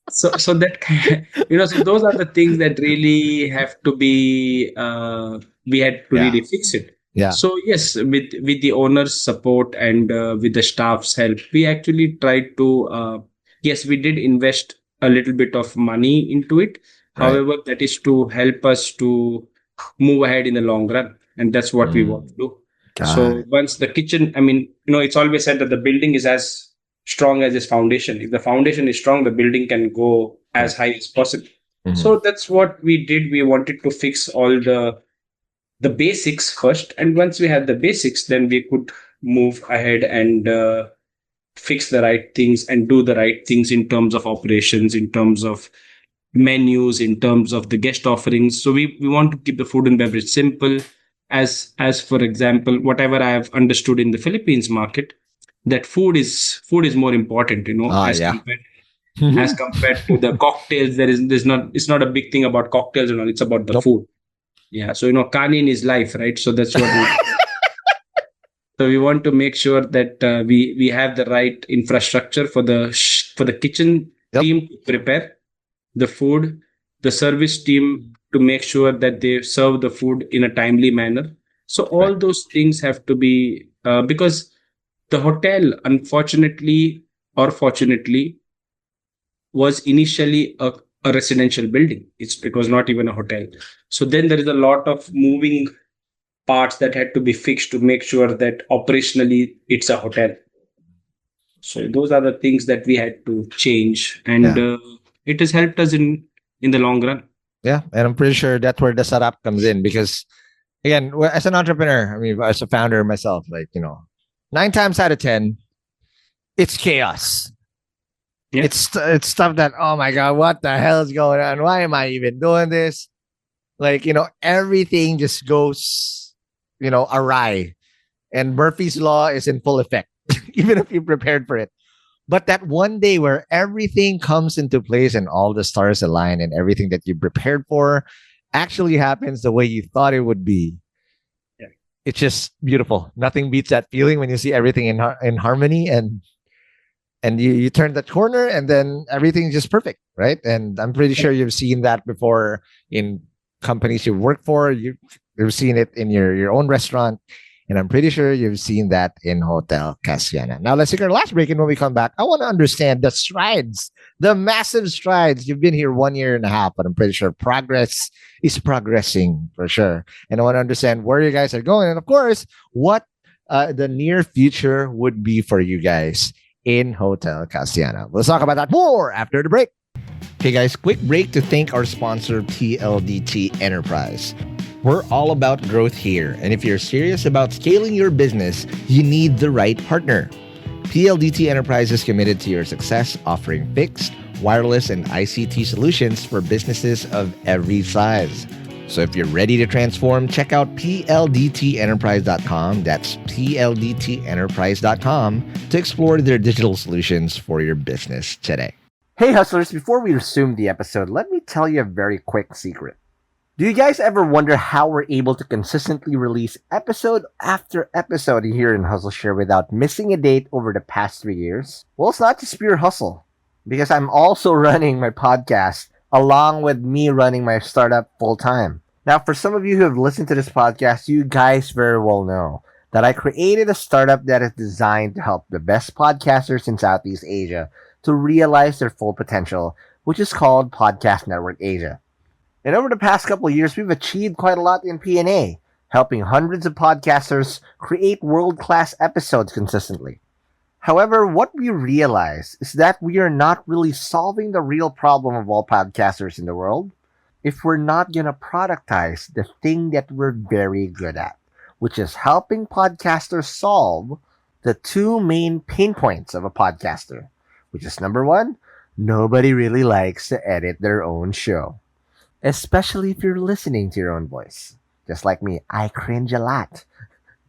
so that so those are the things that really have to be we had to Yeah. really fix it. Yeah. So yes, with the owner's support and with the staff's help, we actually tried to yes, we did invest a little bit of money into it. Right. However, that is to help us to move ahead in the long run, and that's what we want to do. Got So it. once the kitchen, it's always said that the building is as strong as its foundation. If the foundation is strong, the building can go as high as possible. Mhm. So that's what we did. We wanted to fix all the basics first, and once we had the basics, then we could move ahead and fix the right things and do the right things in terms of operations, in terms of menus, in terms of the guest offerings. So we want to keep the food and beverage simple. As for example, whatever I have understood in the Philippines market, that food is more important, as Yeah. compared to the cocktails. There's not it's not a big thing about cocktails and all. It's about the Nope. food. Yeah. So kanin is life, right? So that's what we. So we want to make sure that we have the right infrastructure for the kitchen Yep. team to prepare the food, the service team to make sure that they serve the food in a timely manner. So all those things have to be because the hotel, unfortunately or fortunately, was initially a residential building. It was not even a hotel. So then there is a lot of moving parts that had to be fixed to make sure that operationally it's a hotel. So those are the things that we had to change, and it has helped us in the long run. Yeah, and I'm pretty sure that's where the setup comes in because, again, as an entrepreneur, I mean, as a founder myself, 9 times out of 10, it's chaos. Yeah. It's stuff that, oh my God, what the hell is going on? Why am I even doing this? Everything just goes, awry. And Murphy's Law is in full effect, even if you prepared for it. But that one day where everything comes into place and all the stars align and everything that you prepared for actually happens the way you thought it would be. Yeah. It's just beautiful. Nothing beats that feeling when you see everything in harmony and you turn that corner and then everything's just perfect, right? And I'm pretty sure you've seen that before in companies you've worked for. You've seen it in your own restaurant. And I'm pretty sure you've seen that in Hotel Casiana. Now, let's take our last break. And when we come back, I want to understand the strides, the massive strides. You've been here 1 year and a half, but I'm pretty sure progress is progressing for sure. And I want to understand where you guys are going. And of course, what the near future would be for you guys in Hotel Casiana. Let's talk about that more after the break. Okay, guys, quick break to thank our sponsor, PLDT Enterprise. We're all about growth here, and if you're serious about scaling your business, you need the right partner. PLDT Enterprise is committed to your success, offering fixed, wireless, and ICT solutions for businesses of every size. So if you're ready to transform, check out pldtenterprise.com. That's pldtenterprise.com to explore their digital solutions for your business today. Hey hustlers, before we resume the episode, let me tell you a very quick secret. Do you guys ever wonder how we're able to consistently release episode after episode here in Hustleshare without missing a date over the past 3 years? Well, it's not just pure hustle, because I'm also running my podcast along with me running my startup full time. Now, for some of you who have listened to this podcast, you guys very well know that I created a startup that is designed to help the best podcasters in Southeast Asia to realize their full potential, which is called Podcast Network Asia. And over the past couple of years, we've achieved quite a lot in P&A, helping hundreds of podcasters create world-class episodes consistently. However, what we realize is that we are not really solving the real problem of all podcasters in the world if we're not going to productize the thing that we're very good at, which is helping podcasters solve the two main pain points of a podcaster, which is number one, nobody really likes to edit their own show. Especially if you're listening to your own voice. Just like me, I cringe a lot.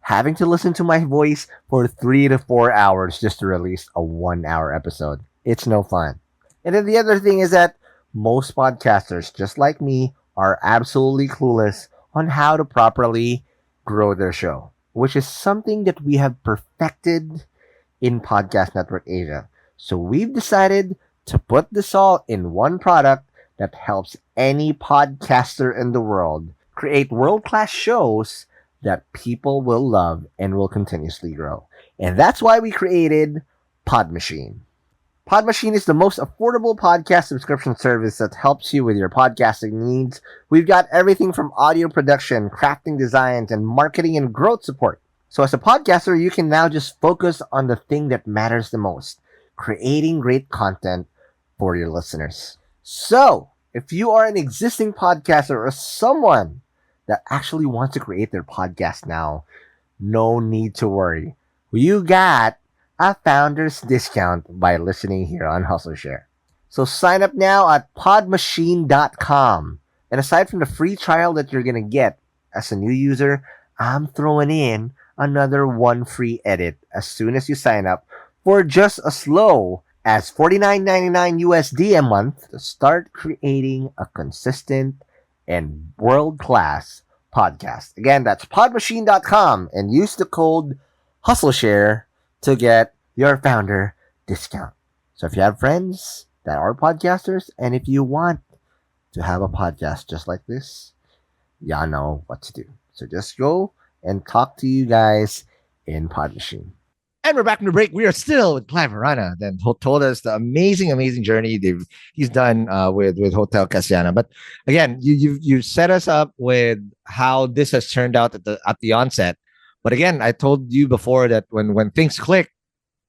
Having to listen to my voice for 3 to 4 hours just to release a 1-hour episode. It's no fun. And then the other thing is that most podcasters, just like me, are absolutely clueless on how to properly grow their show, which is something that we have perfected in Podcast Network Asia. So we've decided to put this all in one product that helps any podcaster in the world create world-class shows that people will love and will continuously grow. And that's why we created PodMachine. PodMachine is the most affordable podcast subscription service that helps you with your podcasting needs. We've got everything from audio production, crafting designs, and marketing and growth support. So as a podcaster, you can now just focus on the thing that matters the most, creating great content for your listeners. So, if you are an existing podcaster or someone that actually wants to create their podcast now, no need to worry. You got a founder's discount by listening here on Hustleshare. So sign up now at podmachine.com. And aside from the free trial that you're going to get as a new user, I'm throwing in another one free edit as soon as you sign up for just as low as $49.99 USD a month to start creating a consistent and world-class podcast. Again, that's podmachine.com and use the code Hustleshare to get your founder discount. So if you have friends that are podcasters and if you want to have a podcast just like this, y'all know what to do. So just go and talk to you guys in Pod Machine. And we're back from the break. We are still with Clive Aranha, then told us the amazing journey he's done with Hotel Casiana. But again, you set us up with how this has turned out at the onset. But again, I told you before that when things click,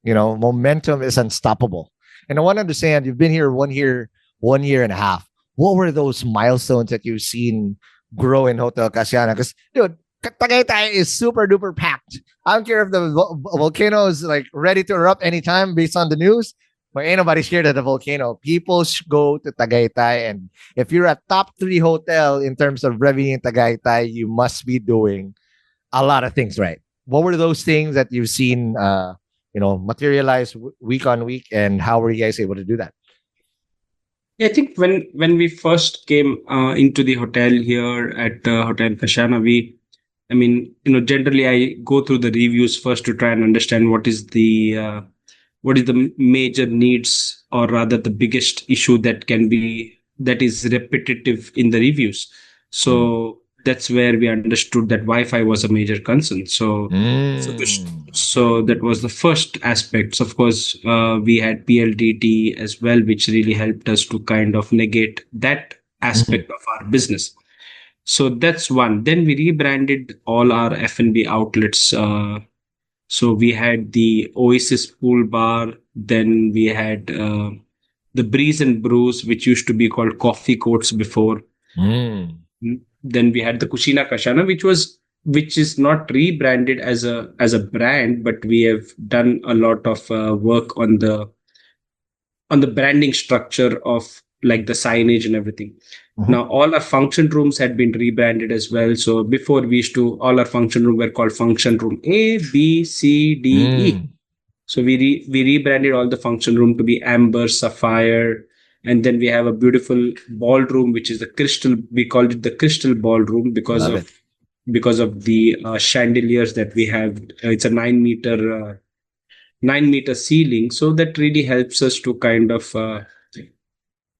momentum is unstoppable. And I want to understand, you've been here 1.5 years. What were those milestones that you've seen grow in Hotel Casiana? Because dude, Tagaytay is super duper packed. I don't care if the volcano is like ready to erupt anytime based on the news, but ain't nobody scared of the volcano. People go to Tagaytay, and if you're a top 3 hotel in terms of revenue in Tagaytay, you must be doing a lot of things right. What were those things that you've seen, materialize week on week, and how were you guys able to do that? I think when we first came into the hotel here at Hotel Casiana, generally I go through the reviews first to try and understand what is the major needs, or rather the biggest issue that is repetitive in the reviews. So that's where we understood that Wi-Fi was a major concern. So that was the first aspects. Of course, we had PLDT as well, which really helped us to kind of negate that aspect of our business. So that's one. Then we rebranded all our F&B outlets. So we had the Oasis Pool Bar. Then we had the Breeze and Brews, which used to be called Coffee Courts before. Then we had the Cucina Casiana, which is not rebranded as a brand, but we have done a lot of work on the branding structure of like the signage and everything. Now all our function rooms had been rebranded as well. So before all our function room were called Function Room A, B, C, D, E. So we rebranded all the function room to be Amber, Sapphire, and then we have a beautiful ballroom, which is we called it the Crystal Ballroom because of the chandeliers that we have. It's a 9 meter ceiling. So that really helps us to kind of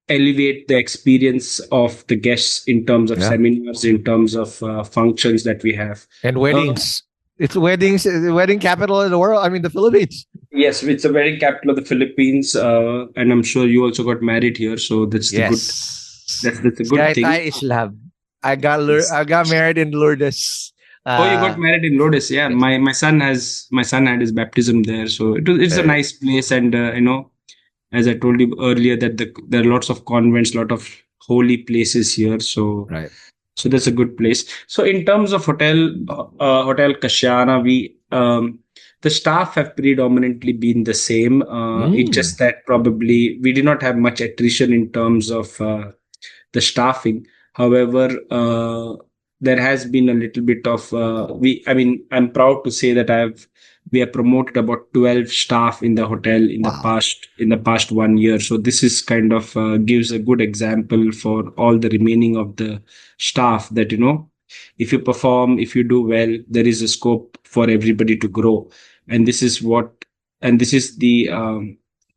elevate the experience of the guests in terms of seminars, in terms of functions that we have. And weddings. It's weddings, the wedding capital of the world. I mean, the Philippines. Yes, it's the wedding capital of the Philippines. And I'm sure you also got married here. So that's a good thing. Is love. I got married in Lourdes. You got married in Lourdes. Yeah. My son had his baptism there. So it's a nice place. And, as I told you earlier, that there are lots of convents, lot of holy places here. So, so that's a good place. So in terms of Hotel Casiana, the staff have predominantly been the same. It's just that probably we did not have much attrition in terms of the staffing. However, there has been a little bit of I'm proud to say that we have promoted about 12 staff in the hotel in the past 1 year. So this is kind of gives a good example for all the remaining of the staff that, if you perform, if you do well, there is a scope for everybody to grow. And this is the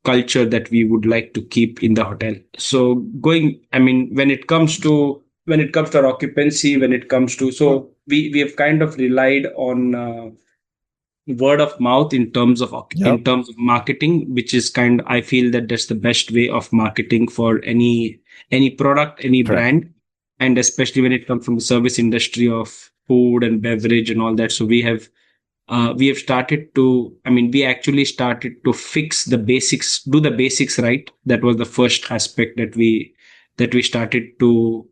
culture that we would like to keep in the hotel. So when it comes to our occupancy, we have kind of relied on word of mouth in terms of marketing, which is I feel that that's the best way of marketing for any product, any brand, and especially when it comes from the service industry of food and beverage and all that. So we have started to, we actually started to fix the basics, do the basics right. That was the first aspect that we started to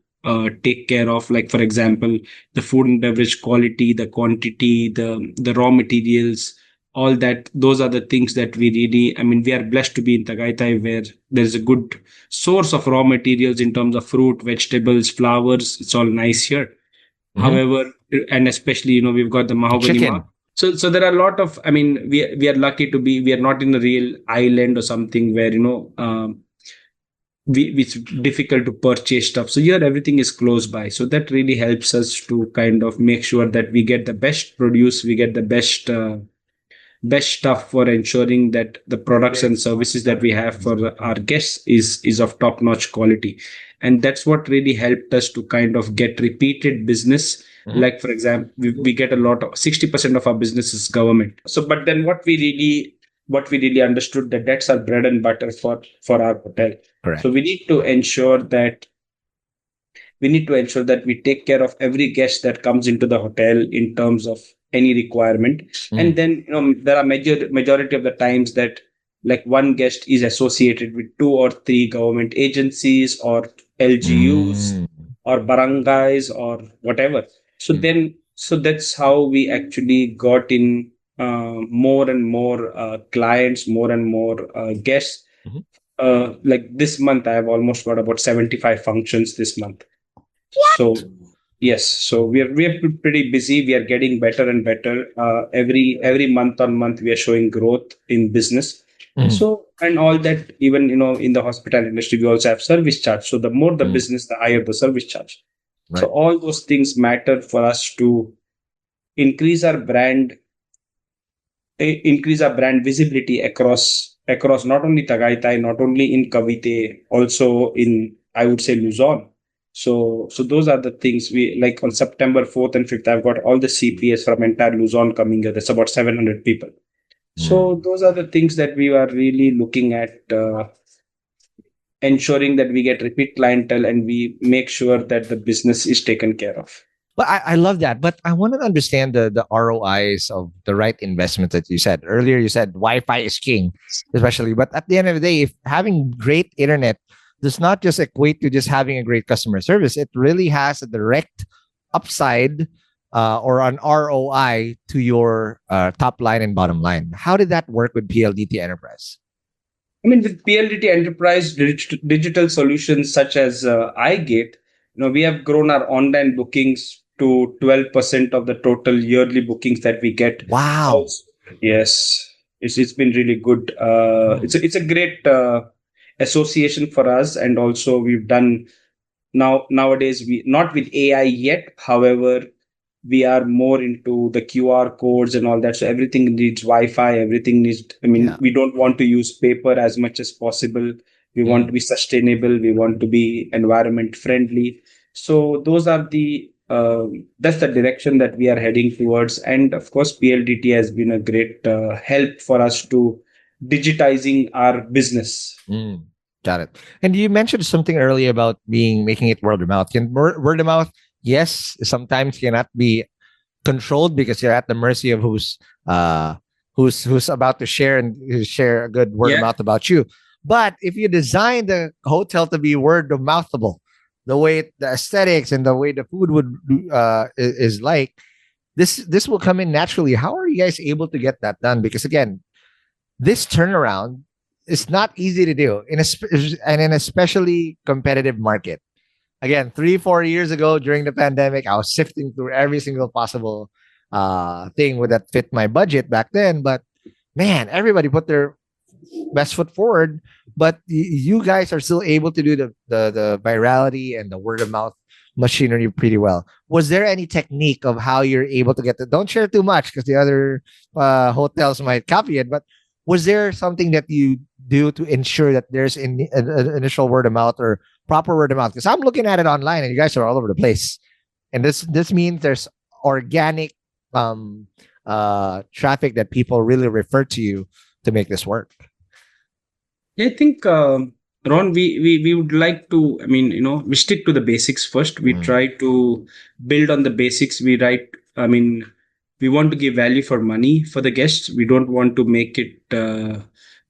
take care of. Like, for example, the food and beverage quality, the quantity, the raw materials, all that. Those are the things that we really, we are blessed to be in Tagaytay, where there's a good source of raw materials in terms of fruit, vegetables, flowers. It's all nice here. However, and especially, we've got the mahogany So there are a lot of, I mean, we are lucky to be, we are not in a real island or something where, it's difficult to purchase stuff. So here everything is close by. So that really helps us to kind of make sure that we get the best produce, we get the best stuff for ensuring that the products and services that we have for our guests is of top notch quality. And that's what really helped us to kind of get repeated business. Like, for example, we get a lot of 60% of our business is government. So but then what we really understood, that that's our bread and butter for our hotel. Correct. So we need to ensure that we take care of every guest that comes into the hotel in terms of any requirement. And then, there are majority of the times that, like, one guest is associated with two or three government agencies or LGUs or barangays or whatever. So that's how we actually got in more and more clients, more and more guests. Like this month, I have almost got about 75 functions this month. So yes, so we are pretty busy. We are getting better and better. Every month on month, we are showing growth in business. So, and all that, even in the hospitality industry, we also have service charge. So the more the business, the higher the service charge. Right. So all those things matter for us to increase our brand visibility across not only Tagaytay, not only in Cavite, also in, I would say, Luzon. So those are the things we like. On September 4th and 5th, I've got all the CPS from entire Luzon coming here. That's about 700 people. So those are the things that we are really looking at, ensuring that we get repeat clientele and we make sure that the business is taken care of. But I love that. But I want to understand the ROIs of the right investment that you said. Earlier, you said Wi-Fi is king, especially. But at the end of the day, if having great internet does not just equate to just having a great customer service, it really has a direct upside or an ROI to your top line and bottom line. How did that work with PLDT Enterprise? I mean, with PLDT Enterprise digital solutions such as iGate, we have grown our online bookings to 12% of the total yearly bookings that we get. Wow. Also, yes, it's been really good. It's a great association for us, and also we've done nowadays, we not with AI yet. However, we are more into the QR codes and all that. So everything needs Wi-Fi. Everything needs. I mean, we don't want to use paper as much as possible. We want to be sustainable. We want to be environment friendly. So those are that's the direction that we are heading towards. And of course, PLDT has been a great help for us to digitizing our business. Got it. And you mentioned something earlier about making it word of mouth. Can word of mouth, yes, sometimes cannot be controlled because you're at the mercy of who's about to share a good word of mouth about you. But if you design the hotel to be word of mouthable, the way the aesthetics and the way the food would is like, this will come in naturally. How are you guys able to get that done? Because again, this turnaround is not easy to do in an especially competitive market. Again, 3-4 years ago during the pandemic, I was sifting through every single possible thing that fit my budget back then. But man, everybody put their best foot forward. But you guys are still able to do the virality and the word of mouth machinery pretty well. Was there any technique of how you're able to get don't share too much because the other hotels might copy it, but was there something that you do to ensure that there's an initial word of mouth or proper word of mouth? Because I'm looking at it online and you guys are all over the place. And this means there's organic traffic that people really refer to you to make this work. I think, Ron, we would like to, I mean, we stick to the basics first. We try to build on the basics. We want to give value for money for the guests. We don't want to make it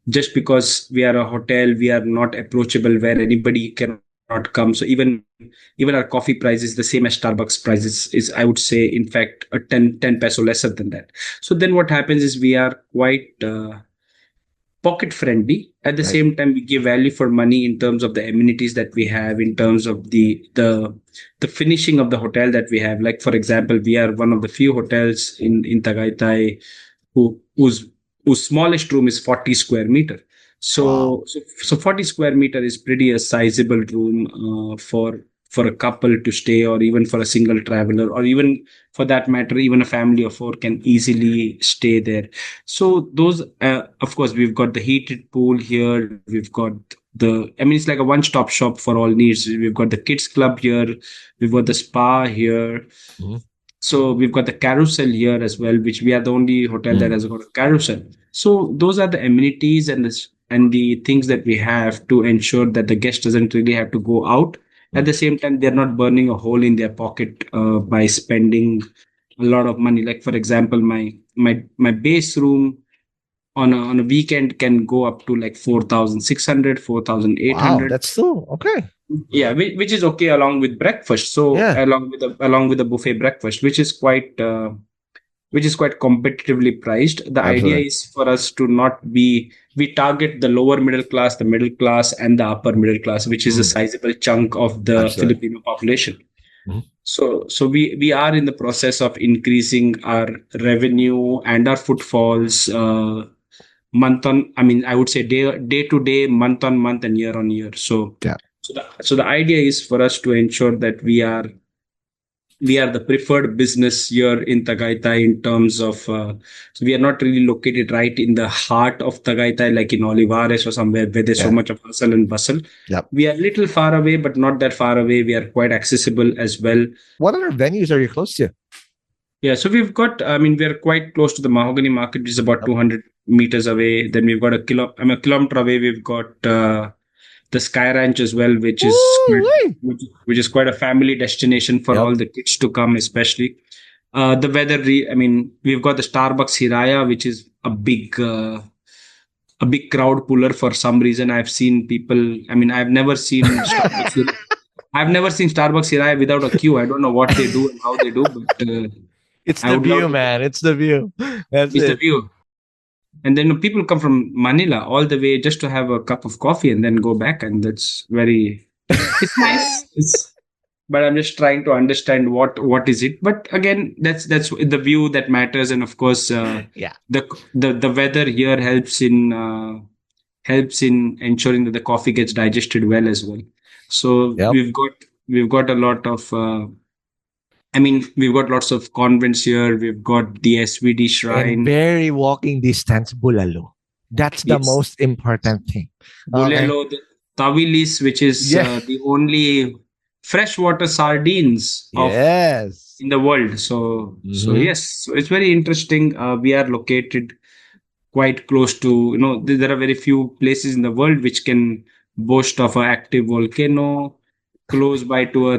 just because we are a hotel, we are not approachable where anybody cannot come. So even our coffee price is the same as Starbucks prices is I would say, in fact, a 10 peso lesser than that. So then what happens is we are quite pocket friendly. At the Right. same time, we give value for money in terms of the amenities that we have, in terms of the finishing of the hotel that we have. Like for example, we are one of the few hotels in Tagaytay whose smallest room is 40 square meter. Wow. So 40 square meter is pretty a sizable room for a couple to stay, or even for a single traveler, or even for that matter, even a family of four can easily stay there. So those, of course, we've got the heated pool here. We've got it's like a one-stop shop for all needs. We've got the kids club here. We've got the spa here. Mhm. So we've got the carousel here as well, which we are the only hotel that has got a carousel. So those are the amenities and the things that we have to ensure that the guest doesn't really have to go out. At the same time, they're not burning a hole in their pocket by spending a lot of money. Like for example, my base room on a weekend can go up to like 4,600, Wow, 4,800. that's still okay. Yeah, which is okay along with breakfast. So Yeah. along with the buffet breakfast, which is quite competitively priced. The idea Absolutely. is for us to not be, we target the lower middle class, the middle class, and the upper middle class, which is a sizable chunk of the Absolutely. Filipino population. Mhm. So we are in the process of increasing our revenue and our footfalls I would say day to day, month on month, and year on year. Yeah. So the idea is for us to ensure that we are the preferred business here in Tagaytay in terms of, so we are not really located right in the heart of Tagaytay, like in Olivares or somewhere where there's so Yeah. much of hustle and bustle. Yep. We are a little far away, but not that far away. We are quite accessible as well. What other venues are you close to? Yeah, so we've got, we're quite close to the Mahogany Market, which is about 200 meters away. Then we've got a kilometer away, we've got the Sky Ranch as well, Woo-wee. which is quite a family destination for Yep. all the kids to come, especially. The weather, we've got the Starbucks Hiraya, which is a big crowd puller for some reason. I've seen people. I've never seen Starbucks. I've never seen Starbucks Hiraya without a queue. I don't know what they do and how they do, but It's I the would love view, to- man. It's the view. That's it's the it. view. And then people come from Manila all the way just to have a cup of coffee and then go back, and that's very. It's nice. But I'm just trying to understand what is it. But again, that's the view that matters, and of course, Yeah. the weather here helps in ensuring that the coffee gets digested well as well. So Yep. we've got a lot of. We've got lots of convents here. We've got the SVD And shrine. very walking distance, Bulalo. That's the Yes. most important thing. Okay. Bulelo, the Tawilis, which is Yeah. the only freshwater sardines Yes. in the world. So Mhm. yes, so it's very interesting. We are located quite close to, there are very few places in the world which can boast of an active volcano, close by to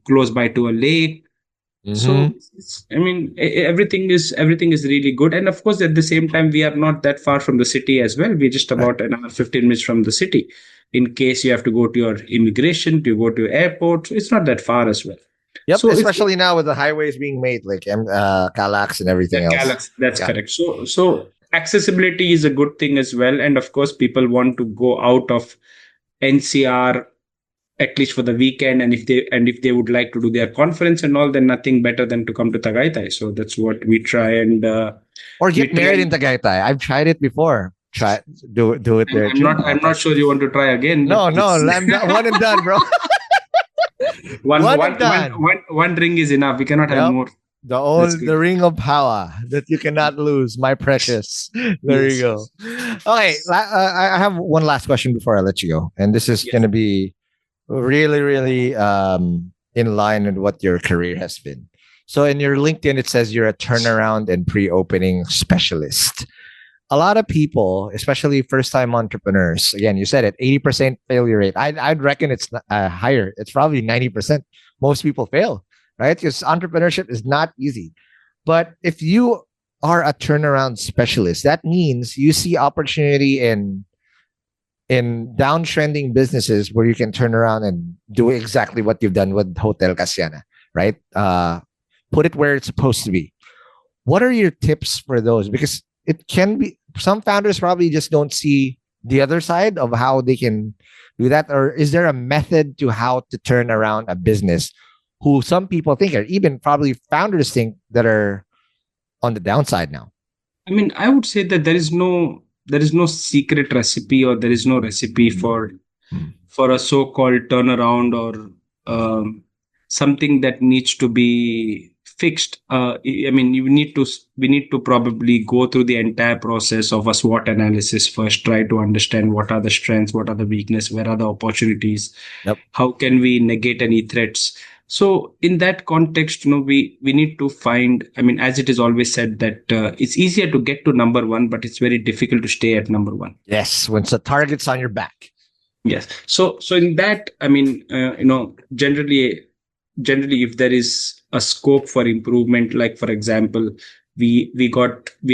close by to a lake. So Mhm. everything is really good, and of course at the same time we are not that far from the city as well. We're just about an hour 15 minutes from the city. In case you have to go to your immigration, to go to your airport, it's not that far as well. Yep. So it's- Especially now with the highways being made, like Calax and everything else. Galaxy, that's Yeah. correct. So accessibility is a good thing as well, and of course people want to go out of NCR at least for the weekend, and if they would like to do their conference and all, then nothing better than to come to Tagaytay. So that's what we try and Or get we married try- in Tagaytay. I've tried it before. Do it there too. I'm not sure you want to try again. No, but no, it's- I'm done, one and done, bro. One and done. one ring is enough. We cannot have Yep. more. The good. the ring of power that you cannot lose, my precious. There you go. Yes. Okay, I have one last question before I let you go, and this is Yes. going to be really, really in line with what your career has been. So in your LinkedIn, it says you're a turnaround and pre-opening specialist. A lot of people, especially first-time entrepreneurs, again, you said it, 80% failure rate. I'd reckon it's higher. It's probably 90%. Most people fail, right? Because entrepreneurship is not easy. But if you are a turnaround specialist, that means you see opportunity in downtrending businesses where you can turn around and do exactly what you've done with Hotel Casiana, right? Put it where it's supposed to be. What are your tips for those? Because it can be, some founders probably just don't see the other side of how they can do that. Or is there a method to how to turn around a business who some people think, or even probably founders think, that are on the downside now? I mean, I would say that there is no secret recipe, or there is no recipe for a so-called turnaround, or something that needs to be fixed. I mean, we need to probably go through the entire process of a SWOT analysis first, try to understand what are the strengths, what are the weaknesses, where are the opportunities, Yep. how can we negate any threats. So in that context, we need to find, I mean, as it is always said, that it's easier to get to number one, but it's very difficult to stay at number one. Yes, when the target's on your back. Yes. So in that, I mean, generally, if there is a scope for improvement, like for example, we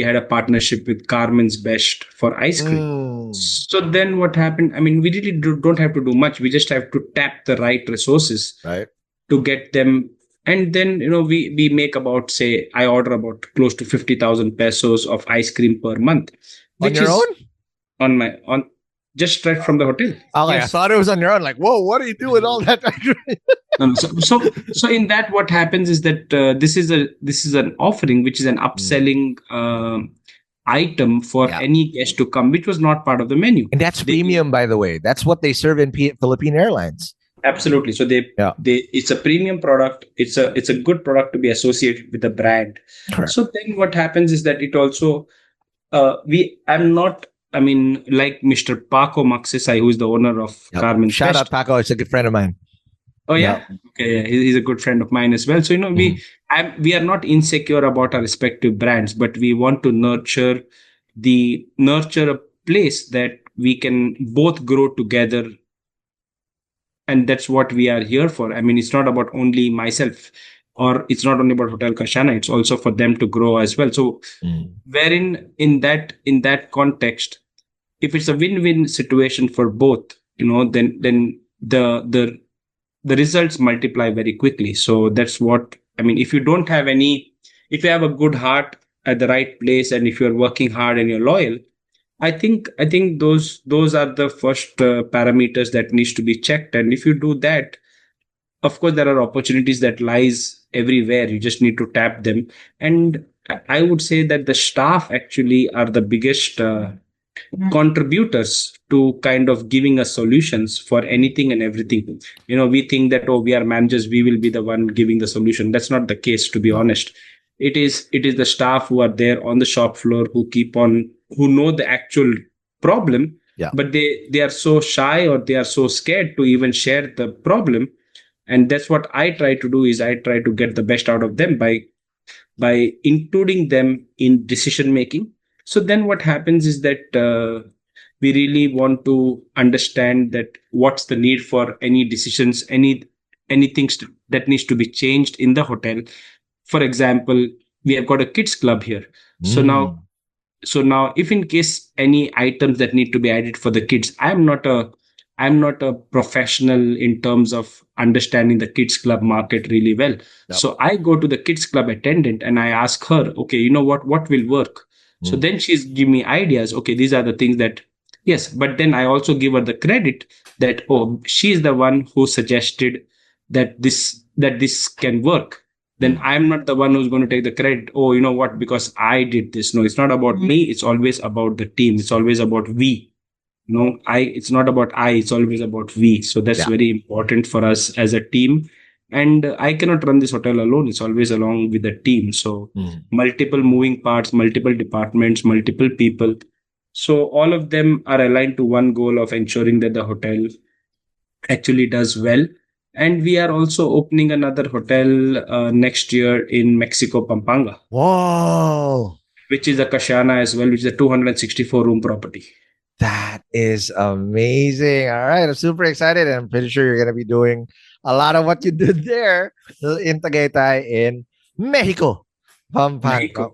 had a partnership with Carmen's Best for ice cream. So then what happened? I mean, we really don't have to do much. We just have to tap the right resources, Right. to get them. And then, we make about, say, I order about close to 50,000 pesos of ice cream per month. On your own? On just right from the hotel. Okay, I Yes. thought it was on your own. Like, whoa, what do you do with all that? So in that, what happens is that this is an offering, which is an upselling item for Yeah. any guest to come, which was not part of the menu. And that's premium, by the way. That's what they serve in Philippine Airlines. Absolutely. So it's a premium product. It's a good product to be associated with the brand. Correct. So then what happens is that it also I'm not. I mean, like Mr. Paco Maxisai, who is the owner of Yep. Carmen Shout Fest. out Paco. It's a good friend of mine. Oh yeah, okay. Yeah. He's a good friend of mine as well. So we are not insecure about our respective brands, but we want to nurture a place that we can both grow together, and that's what we are here for. I mean, it's not about only myself, or it's not only about Hotel Casiana. It's also for them to grow as well. So, wherein in that context, if it's a win-win situation for both, then the results multiply very quickly. So that's what I mean. If you have a good heart at the right place, and if you're working hard and you're loyal, I think those are the first parameters that needs to be checked. And if you do that, of course, there are opportunities that lies everywhere. You just need to tap them. And I would say that the staff actually are the biggest contributors to kind of giving us solutions for anything and everything. We think that, we are managers, we will be the one giving the solution. That's not the case, to be honest. It is the staff who are there on the shop floor, who know the actual problem, but they are so shy, or they are so scared to even share the problem. And that's what I try to do, is I try to get the best out of them by including them in decision making. So then what happens is that we really want to understand that what's the need for any decisions, anything that needs to be changed in the hotel. For example, we have got a kids club here. So now if in case any items that need to be added for the kids, I'm not a professional in terms of understanding the kids club market really well. Yep. So I go to the kids club attendant and I ask her, okay, what will work? So then she's give me ideas. Okay, these are the things that, yes, but then I also give her the credit that, she's the one who suggested that this can work. Then I'm not the one who's going to take the credit. Because I did this. No, it's not about me. It's always about the team. It's always about we. It's not about I, it's always about we. So that's very important for us as a team. And I cannot run this hotel alone. It's always along with the team. So multiple moving parts, multiple departments, multiple people. So all of them are aligned to one goal of ensuring that the hotel actually does well. And we are also opening another hotel next year in Mexico, Pampanga. Whoa. Which is a Casiana as well, which is a 264 room property. That is amazing. All right. I'm super excited. And I'm pretty sure you're going to be doing a lot of what you did there in Tagaytay in Mexico. Pampanga.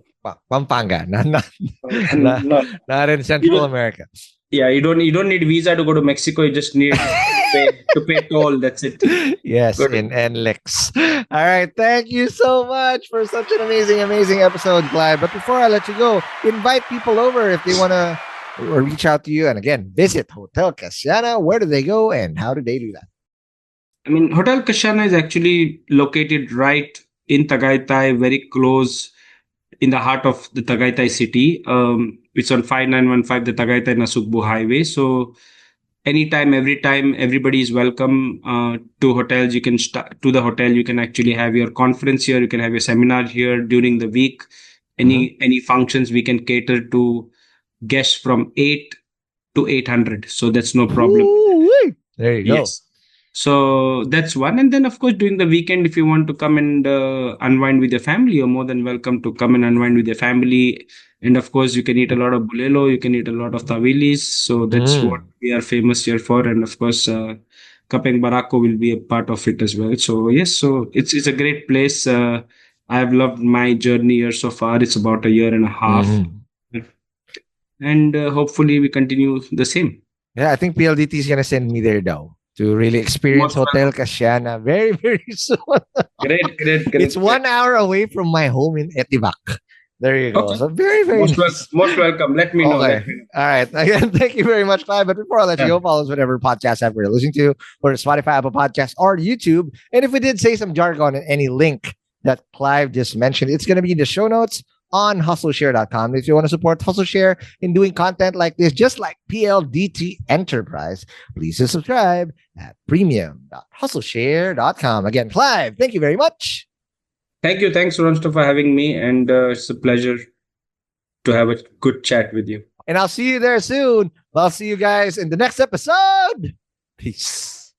Not in Central America. Yeah, you don't need visa to go to Mexico. You just need to pay toll. That's it. Yes, Good. in NLEX. All right. Thank you so much for such an amazing episode, Clive. But before I let you go, invite people over if they want to or reach out to you. And again, visit Hotel Casiana. Where do they go and how do they do that? I mean, Hotel Kashana is actually located right in Tagaytay, very close in the heart of the Tagaytay city. It's on 5915, the Tagaytay Nasugbu Highway. So anytime, every time, everybody is welcome to hotels. You can to the hotel. You can actually have your conference here. You can have your seminar here during the week. Any functions we can cater to guests from 8 to 800. So that's no problem. Ooh-wee. There you go. Yes. So that's one. And then, of course, during the weekend, if you want to come and unwind with your family, you're more than welcome to come and unwind with your family. And of course, you can eat a lot of bulelo, you can eat a lot of tawilis. So that's what we are famous here for. And of course, Kapeng Barako will be a part of it as well. So yes, so it's a great place. I've loved my journey here so far. It's about a year and a half. And hopefully we continue the same. Yeah, I think PLDT is going to send me there now to really experience Most Hotel Casiana very, very soon. Great. It's 1 hour away from my home in Etibac. There you go. Okay. So very, very nice. Most welcome. Let me know. Okay. All right. Again, thank you very much, Clive. But before I let you go, follow us whatever podcast app you're listening to, or Spotify, Apple Podcasts, or YouTube. And if we did say some jargon in any link that Clive just mentioned, it's going to be in the show notes on hustleshare.com. If you want to support Hustleshare in doing content like this, just like PLDT Enterprise, please subscribe at premium.hustleshare.com. Again, Clive, thank you very much. Thank you. Thanks, Ronsto, for having me. And it's a pleasure to have a good chat with you. And I'll see you there soon. I'll see you guys in the next episode. Peace.